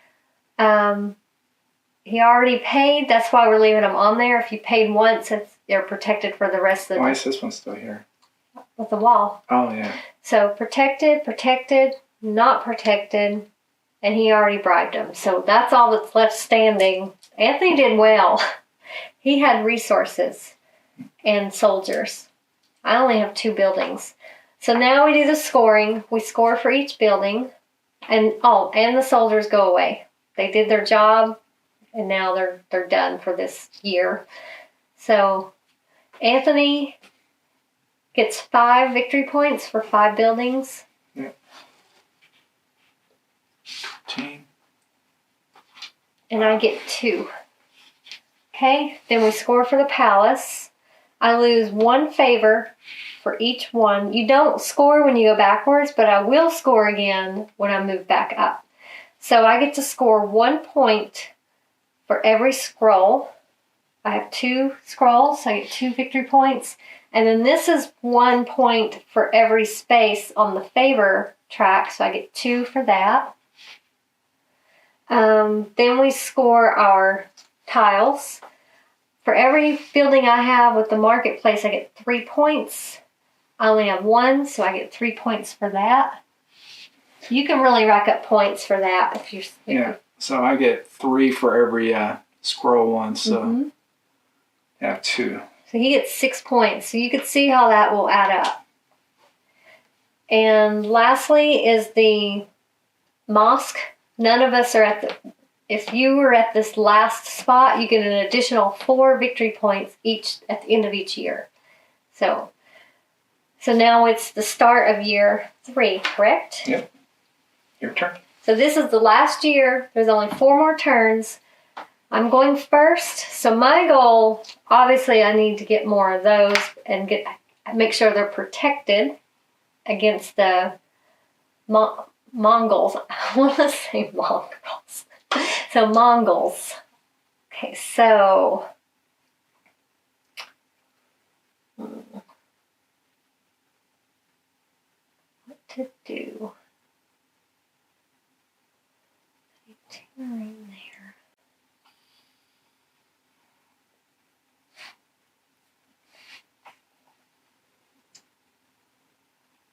He already paid, that's why we're leaving them on there. If you paid once, they're protected for the rest of the... Why is this one still here? With the wall. Oh, yeah. So protected, not protected, and he already bribed him. So that's all that's left standing. Anthony did well. He had resources and soldiers. I only have 2 buildings. So now we do the scoring. We score for each building. And the soldiers go away. They did their job, and now they're done for this year. So Anthony gets 5 victory points for 5 buildings. Yep. Team. And I get 2. Okay, then we score for the palace. I lose 1 favor for each one. You don't score when you go backwards, but I will score again when I move back up. So I get to score 1 point for every scroll. I have 2 scrolls, so I get 2 victory points. And then this is 1 point for every space on the favor track, so I get 2 for that. Then we score our tiles. For every building I have with the marketplace, I get 3 points. I only have 1, so I get 3 points for that. You can really rack up points for that if you're... Yeah, so I get 3 for every scroll one, so I have 2. So he gets 6 points. So you can see how that will add up. And lastly is the mosque. None of us are at the... If you were at this last spot, you get an additional 4 victory points each at the end of each year. So now it's the start of year 3, correct? Yep. Your turn. So this is the last year. There's only 4 more turns. I'm going first. So my goal, obviously I need to get more of those and make sure they're protected against the Mongols. I want to say Mongols. So Mongols. Okay, so what to do? Right there.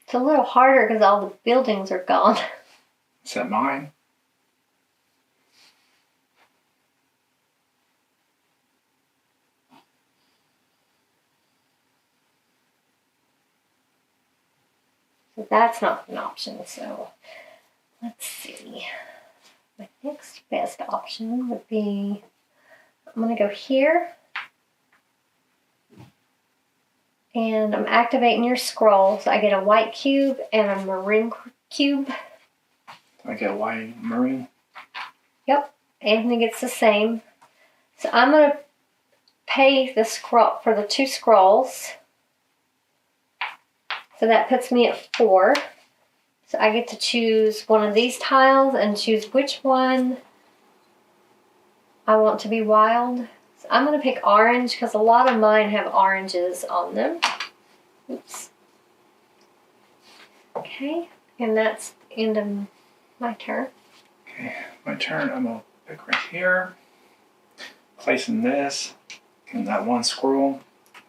It's a little harder because all the buildings are gone. Is that mine? So that's not an option, so let's see. My next best option would be, I'm going to go here. And I'm activating your scroll. So I get a white cube and a maroon cube. I get white and maroon. Yep. Anthony gets the same. So I'm going to pay the scroll for the 2 scrolls. So that puts me at 4. So I get to choose one of these tiles and choose which one I want to be wild. So I'm going to pick orange because a lot of mine have oranges on them. Oops. Okay, and that's the end of my turn. Okay, my turn. I'm gonna pick right here. Placing this in that one squirrel.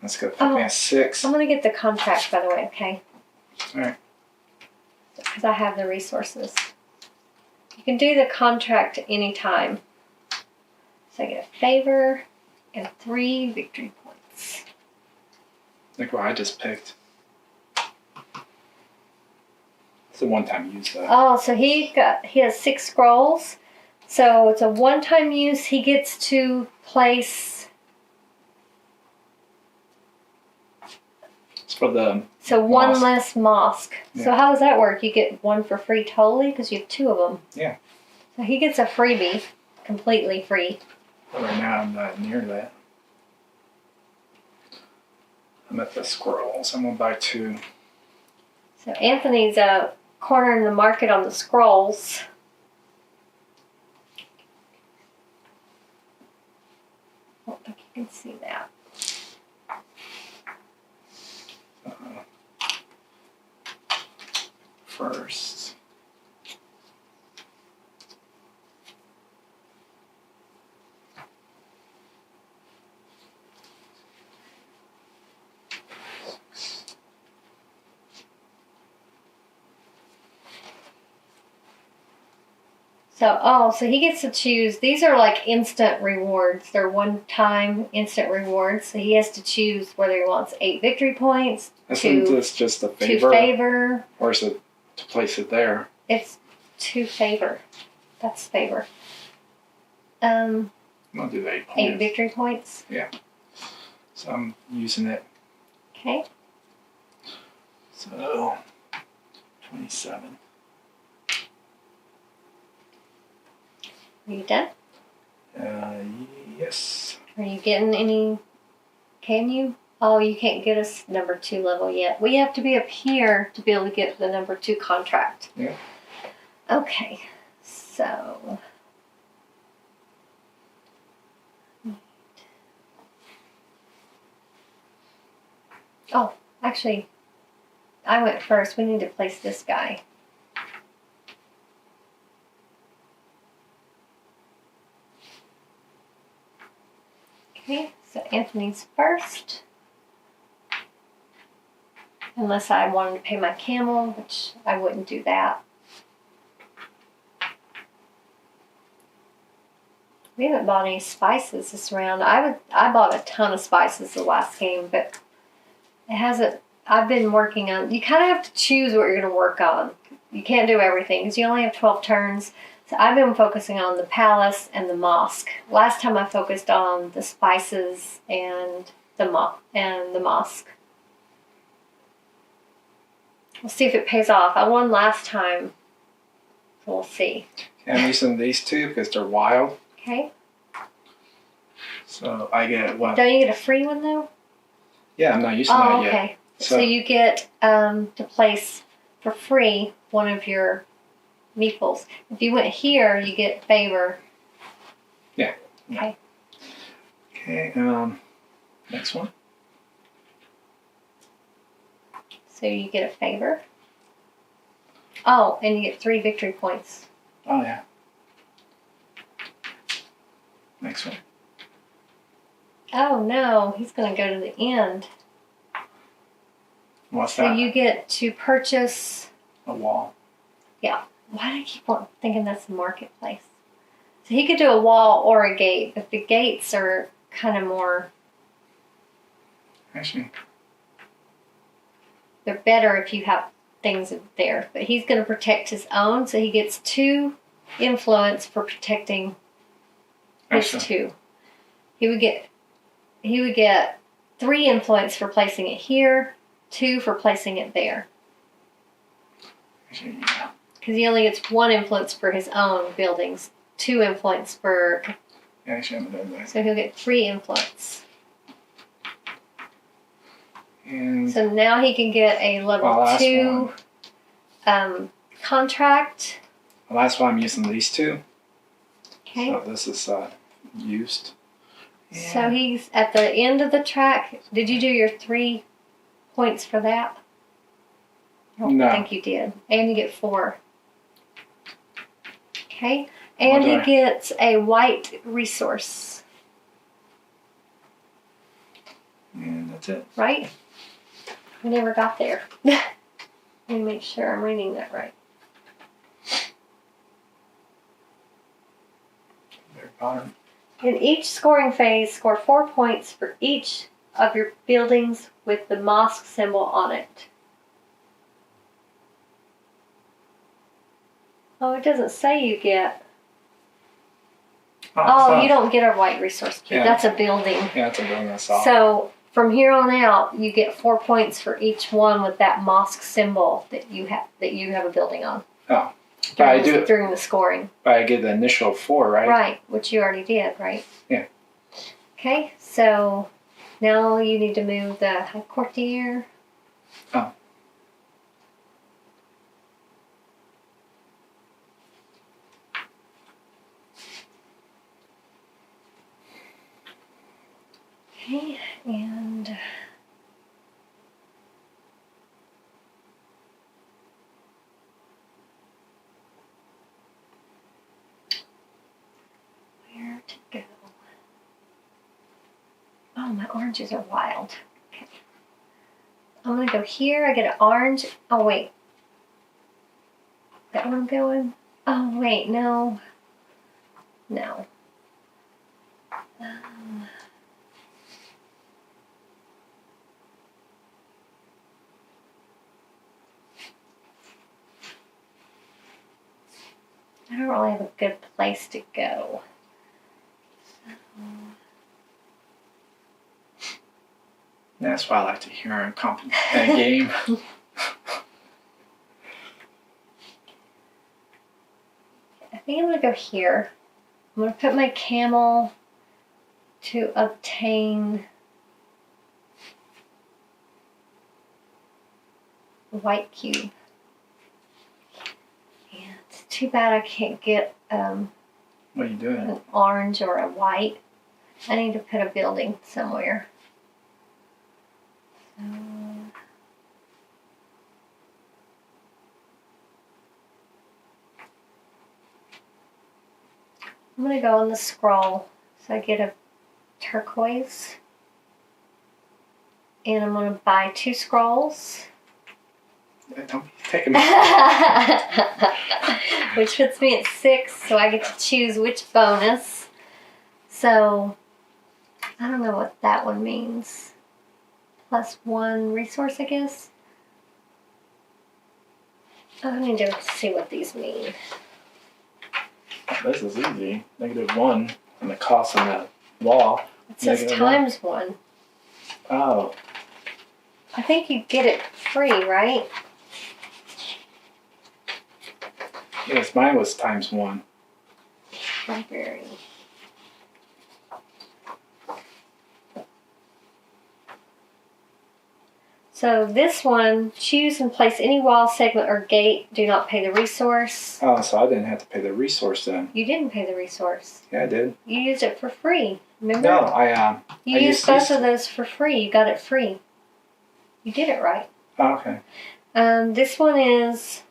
That's gonna put me at 6. I'm gonna get the contract, by the way, okay? Alright. Because I have the resources. You can do the contract anytime. So I get a favor and 3 victory points. Like what I just picked. It's a one-time use though. Oh, so he has 6 scrolls. So it's a one-time use. He gets to place. It's for the. So one less mosque. Yeah. So how does that work? You get 1 for free totally because you have 2 of them. Yeah. So he gets a freebie, completely free. But right now I'm not near that. I'm at the squirrels. I'm gonna buy 2. So Anthony's cornering the market on the scrolls. I don't think you can see that. First. So he gets to choose. These are like instant rewards. They're one-time instant rewards. So he has to choose whether he wants 8 victory points, Isn't this just a favor? 2 favor. Or is it to place it there? It's 2 favor. That's favor. I'm gonna do the 8 points. 8 victory points. Yeah. So I'm using it. Okay. So 27. Are you done? Yes. Are you getting any? Can you? Oh, you can't get us number 2 level yet. We have to be up here to be able to get the number 2 contract. Yeah. Okay. So. Oh, actually, I went first. We need to place this guy. Okay, so Anthony's first. Unless I wanted to pay my camel, which I wouldn't do that. We haven't bought any spices this round. I bought a ton of spices the last game, but it hasn't. I've been working on. You kind of have to choose what you're going to work on. You can't do everything because you only have 12 turns. So I've been focusing on the palace and the mosque. Last time I focused on the spices and the mosque. We'll see if it pays off. I won last time, so we'll see. I'm using these 2 because they're wild. Okay. So I get what? Don't you get a free one though? Yeah, I'm not using that yet. Okay. So you get to place for free one of your meeples. If you went here, you get favor. Yeah. Okay. Okay. Next one. So you get a favor. Oh, and you get 3 victory points. Oh yeah. Next one. Oh no, he's going to go to the end. What's So that? you get to purchase. A wall. Yeah. Why do I keep on thinking that's the marketplace? So he could do a wall or a gate, but the gates are kind of more. Actually. They're better if you have things there. But he's going to protect his own, so he gets 2 influence for protecting his 2. He would get 3 influence for placing it here, 2 for placing it there. Actually, yeah. Because he only gets 1 influence for his own buildings, 2 influence for. Yeah, actually, I'm gonna do that. So he'll get 3 influence. And So now he can get a level 2 contract. the last one I'm using these 2. Okay. So this is used. So he's at the end of the track. Did you do your 3 points for that? I don't No. think you did. And you get 4. Okay. And What do he I- gets a white resource. And that's it. Right? We never got there. Let me make sure I'm reading that right. Very bottom. In each scoring phase, score 4 points for each of your buildings with the mosque symbol on it. Oh, it doesn't say you get. Oh, you don't get a white resource cube. Yeah. That's a building. Yeah, it's a building. That's all. So from here on out, you get 4 points for each one with that mosque symbol that you have a building on. Oh, but I do. During the scoring. But I get the initial 4, right? Right, which you already did, right? Yeah. Okay, so now you need to move the high courtier. Oh. Okay, and where to go? Oh, my oranges are wild. Okay. I'm gonna go here. I get an orange. Oh wait, that one going? Oh wait, no. I don't really have a good place to go. That's why I like to hear a game. I think I'm gonna go here. I'm gonna put my camel to obtain the white cube. And it's too bad I can't get What are you doing? an orange or a white. I need to put a building somewhere. So, I'm going to go on the scroll. So I get a turquoise. And I'm going to buy 2 scrolls. Don't be taking me. Which puts me at 6, so I get to choose which bonus. So, I don't know what that one means. +1 resource, I guess. I need to see what these mean. This is easy. -1 and the cost on that wall. It says -1. ×1. Oh. I think you get it free, right? Yes, mine was ×1. Library. So this one, choose and place any wall, segment, or gate. Do not pay the resource. Oh, so I didn't have to pay the resource then. You didn't pay the resource. Yeah, I did. You used it for free. Remember? No, You I used both of those for free. You got it free. You did it right. Oh, okay. This one is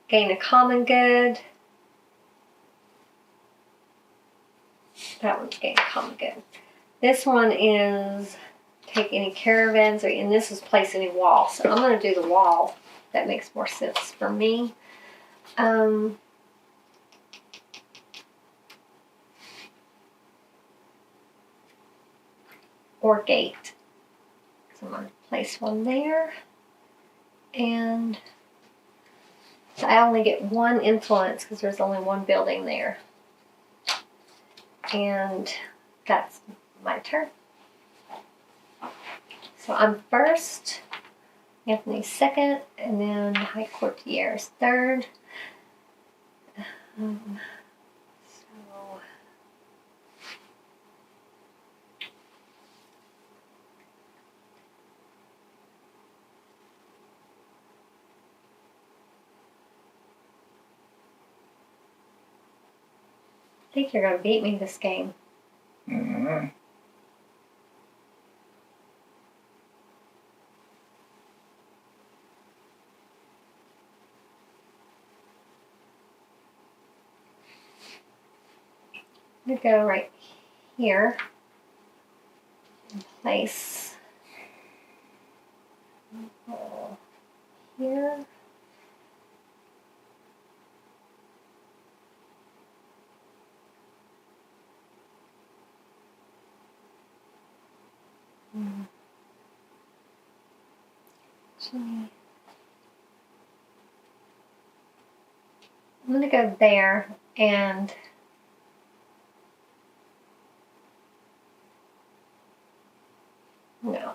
gain a common good. That one's gain a common good. This one is take any caravans, and this is place any wall. So I'm going to do the wall. That makes more sense for me. Or gate. So I'm going to place one there. And so I only get 1 influence because there's only 1 building there. And that's my turn. So I'm first, Anthony's second, and then High Courtier is third. So I think you're going to beat me this game. Mm-hmm. I'm gonna go right here and place here. Actually, I'm gonna go there and no.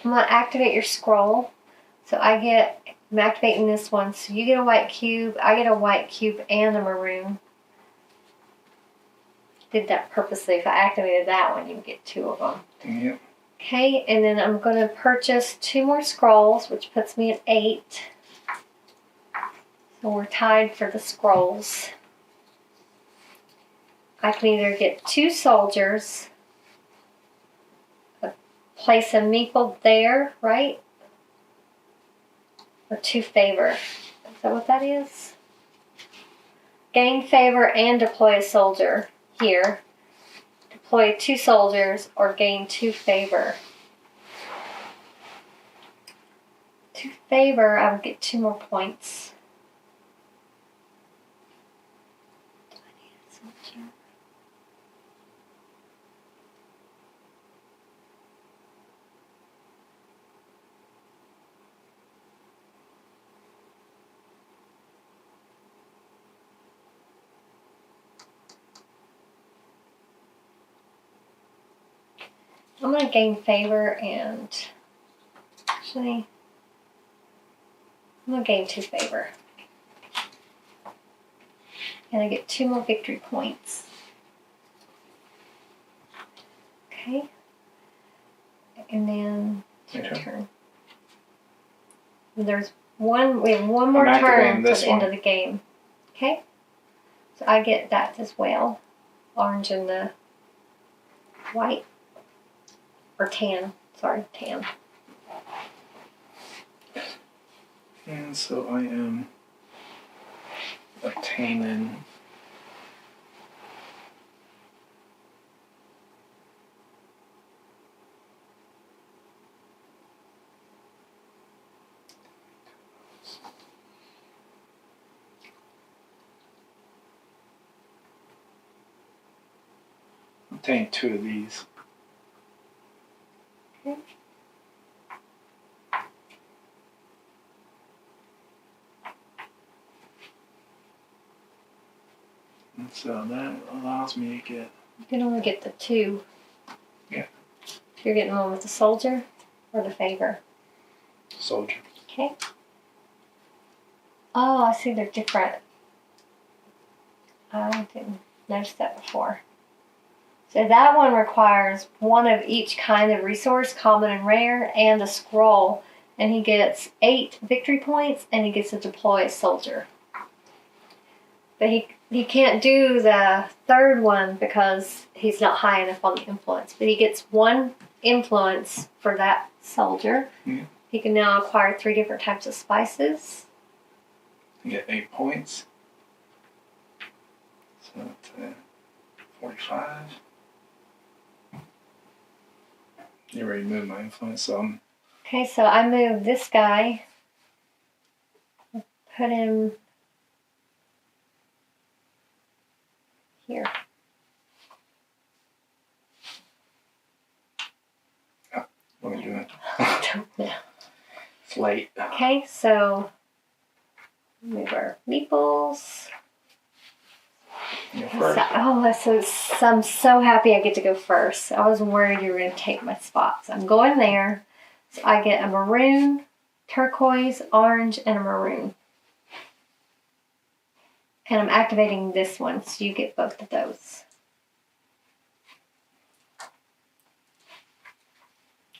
I'm gonna activate your scroll. So I'm activating this one. So you get a white cube, I get a white cube and a maroon. Did that purposely. If I activated that one, you would get 2 of them. Yep. Okay, and then I'm going to purchase 2 more scrolls, which puts me at 8. So we're tied for the scrolls. I can either get 2 soldiers, place a meeple there, right? Or 2 favor. Is that what that is? Gain favor and deploy a soldier here. Deploy 2 soldiers or gain 2 favor. 2 favor, I would get 2 more points. Do I need a soldier? I'm going to gain favor and actually I'm going to gain 2 favor. And I get 2 more victory points. Okay. And then it's your turn. And we have one more turn to the end of the game. Okay? So I get that as well. Orange and the white. Or tan. Sorry, tan. And so I am obtaining obtain 2 of these. Okay. And so that allows me to get... You can only get the 2. Yeah. You're getting one with the soldier or the favor? Soldier. Okay. Oh, I see they're different. I didn't notice that before. So that one requires 1 of each kind of resource, common and rare, and a scroll. And he gets 8 victory points, and he gets to deploy a soldier. But he can't do the 3rd one because he's not high enough on the influence. But he gets 1 influence for that soldier. Yeah. He can now acquire 3 different types of spices. You get 8 points. So that's 45. You already moved my influence, so Okay, so I move this guy. Put him here. what am I doing? Yeah. It's late. Okay, so move our meeples. You're first. I'm so happy I get to go first. I was worried you were going to take my spots. I'm going there. So I get a maroon, turquoise, orange, and a maroon. And I'm activating this one, so you get both of those.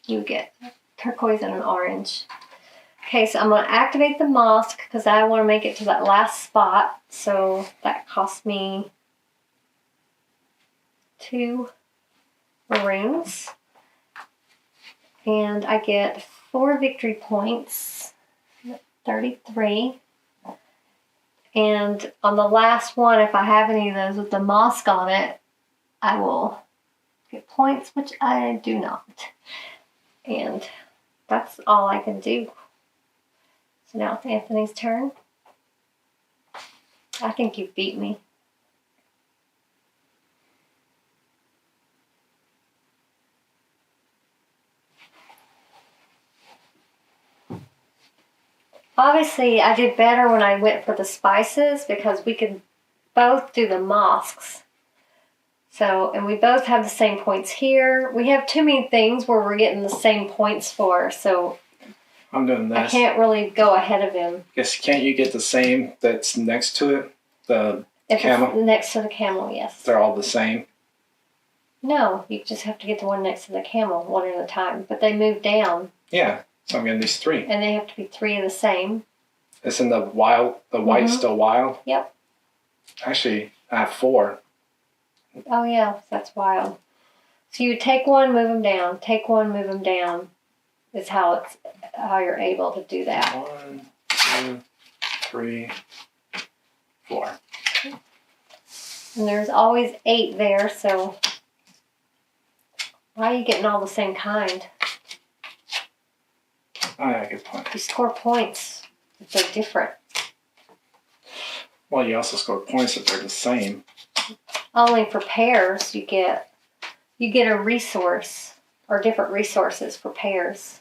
You get turquoise and an orange. Okay, so I'm going to activate the mosque because I want to make it to that last spot. So that cost me 2 maroons. And I get 4 victory points. 33. And on the last one, if I have any of those with the mosque on it, I will get points, which I do not. And that's all I can do. So now it's Anthony's turn. I think you beat me. Obviously, I did better when I went for the spices because we could both do the mosques. So, and we both have the same points here. We have too many things where we're getting the same points for, so I'm doing this. I can't really go ahead of him. Can't you get the same that's next to it? The camel? It's next to the camel, yes. They're all the same? No, you just have to get the one next to the camel, one at a time. But they move down. Yeah, so I'm getting these 3. And they have to be 3 of the same. Isn't the white still wild? Yep. Actually, I have 4. Oh yeah, that's wild. So you take one, move them down. Take one, move them down. Is how you're able to do that. 1, 2, 3, 4. And there's always 8 there, so why are you getting all the same kind? Oh yeah, good point. You score points if they're different. Well, you also score points if they're the same. Only for pairs you get a resource or different resources for pairs.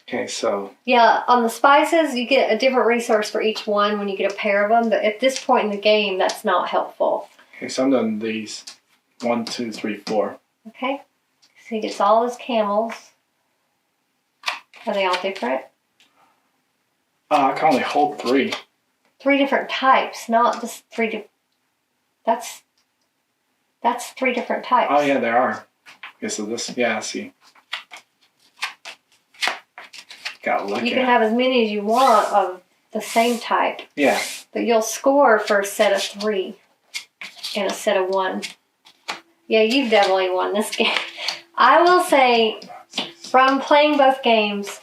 Okay, so Yeah, on the spices you get a different resource for each one when you get a pair of them, but at this point in the game that's not helpful. okay, so I'm doing these 1, 2, 3, 4. Okay? So he gets all his camels. Are they all different? I can only hold 3. 3 different types, not just 3 That's 3 different types. Oh yeah, there are. Okay, so this, yeah, I see. Gotta look You at can have as many as you want of the same type. Yeah. But you'll score for a set of 3 and a set of 1. Yeah, you've definitely won this game. I will say, from playing both games,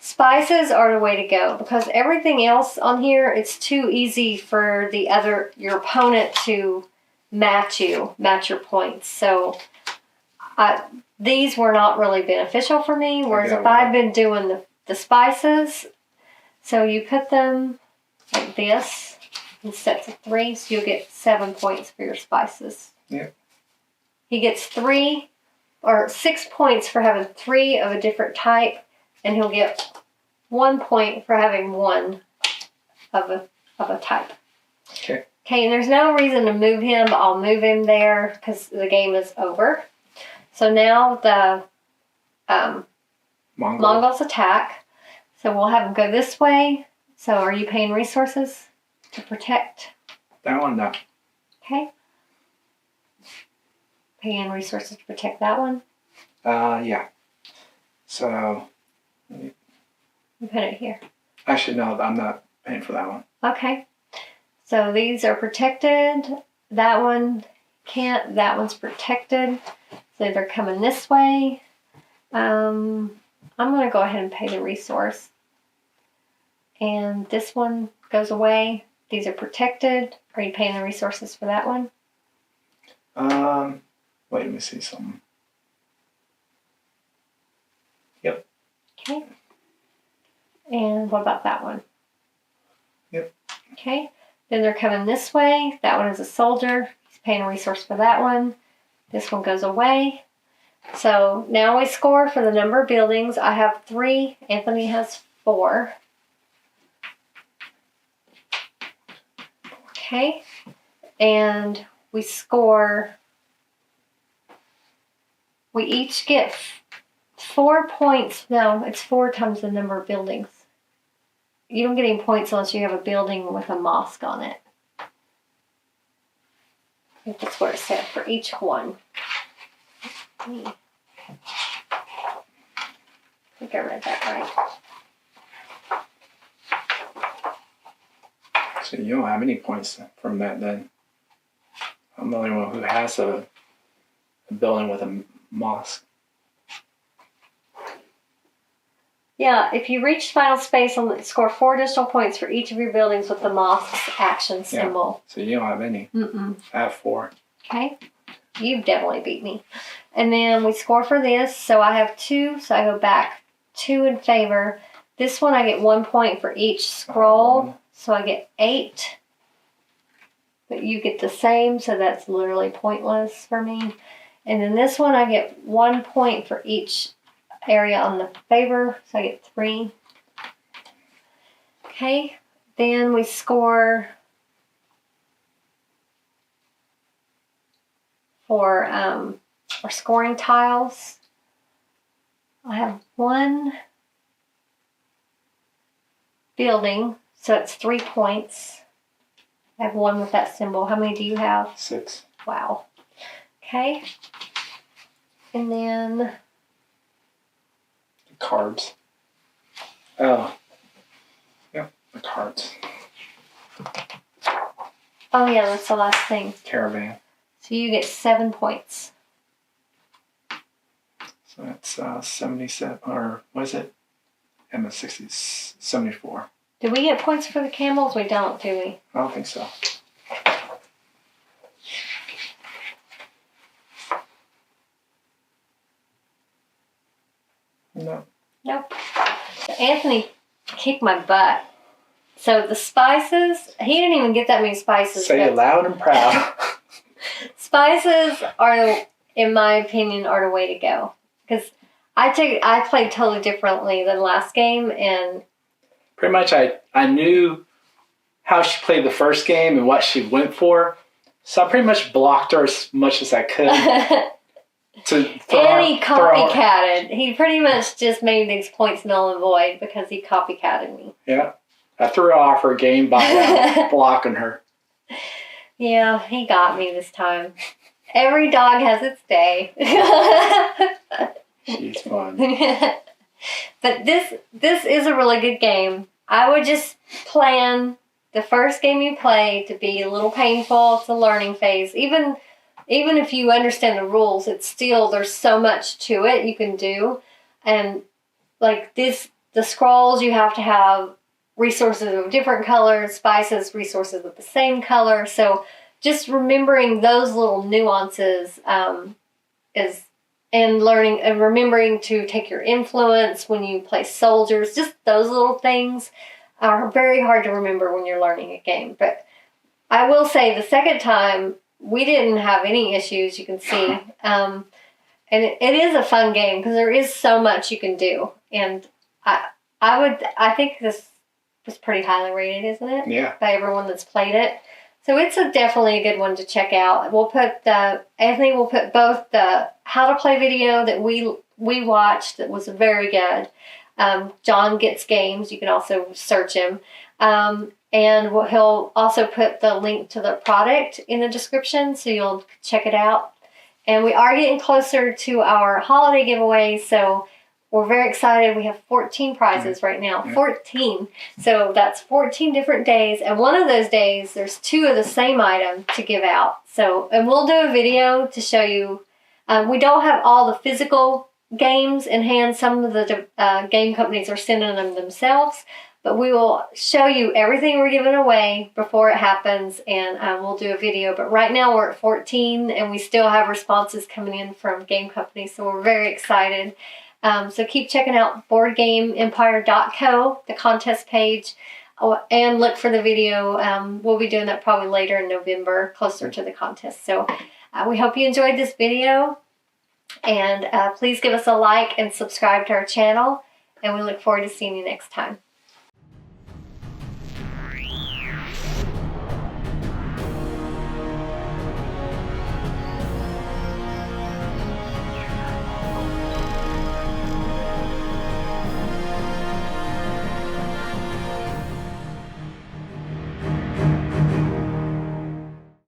spices are the way to go because everything else on here, it's too easy for your opponent to match your points. So these were not really beneficial for me, whereas if I'd been doing the spices, so you put them like this in sets of 3, so you'll get 7 points for your spices. Yeah. He gets 3 or 6 points for having 3 of a different type, and he'll get 1 point for having 1 of a type. Okay. Okay, and there's no reason to move him, but I'll move him there because the game is over. So now the Mongols attack. So we'll have them go this way. So are you paying resources to protect? That one, no. Okay. Paying resources to protect that one? Yeah. So, You put it here. actually, no, I'm not paying for that one. Okay. So these are protected. That one can't. That one's protected. So they're coming this way. I'm going to go ahead and pay the resource. And this one goes away. These are protected. Are you paying the resources for that one? Wait, let me see something. Yep. Okay. And what about that one? Yep. Okay. Then they're coming this way. That one is a soldier. He's paying a resource for that one. This one goes away. So now we score for the number of buildings. I have 3. Anthony has 4. Okay. And we score. We each get 4 points. No, it's 4 times the number of buildings. You don't get any points unless you have a building with a mosque on it. I think that's what it said for each one. I think I read that right. So you don't have any points from that then. I'm the only one who has a building with a mosque. Yeah, if you reach final space, score 4 additional points for each of your buildings with the moth's action symbol. So you don't have any. Mm-mm. I have 4. Okay. You've definitely beat me. And then we score for this. So I have 2, so I go back 2 in favor. This one I get 1 point for each scroll. So I get 8. But you get the same, so that's literally pointless for me. And then this one I get 1 point for each area on the favor, so I get 3. Okay, then we score for our scoring tiles. I have 1 building, so it's 3 points. I have 1 with that symbol. How many do you have? 6. Wow. Okay. And then The cards. Oh. Yep, the cards. oh yeah, that's the last thing. Caravan. So you get 7 points. So that's 77, or was it? And the 60s, 74. Do we get points for the camels? We don't, do we? I don't think so. No. Nope. So Anthony kicked my butt. So the spices, he didn't even get that many spices. Say it loud and proud. Spices are, in my opinion, are the way to go. Because I played totally differently than last game, and Pretty much I knew how she played the first game and what she went for. So I pretty much blocked her as much as I could. And he copycatted. He pretty much just made these points null and void because he copycatted me. Yeah. I threw her off her game by blocking her. Yeah, he got me this time. Every dog has its day. She's fun. But this is a really good game. I would just plan the first game you play to be a little painful. It's a learning phase. Even if you understand the rules, it's still, there's so much to it you can do. And like the scrolls, you have to have resources of different colors, spices, resources of the same color. So just remembering those little nuances and learning and remembering to take your influence when you play soldiers. Just those little things are very hard to remember when you're learning a game. But I will say the second time, we didn't have any issues, you can see. And it is a fun game because there is so much you can do. And I think this was pretty highly rated, isn't it? Yeah. By everyone that's played it. So it's definitely a good one to check out. Anthony will put both the how to play video that we watched that was very good. John Gets Games. You can also search him. And he'll also put the link to the product in the description so you'll check it out. And we are getting closer to our holiday giveaway, so we're very excited. We have 14 prizes right now. 14. So that's 14 different days. And one of those days, there's 2 of the same item to give out. So, and we'll do a video to show you. We don't have all the physical games in hand. Some of the game companies are sending them themselves. But we will show you everything we're giving away before it happens, and we'll do a video. But right now we're at 14, and we still have responses coming in from game companies, so we're very excited. So keep checking out BoardGameEmpire.co, the contest page, and look for the video. We'll be doing that probably later in November, closer to the contest. So we hope you enjoyed this video, and please give us a like and subscribe to our channel, and we look forward to seeing you next time.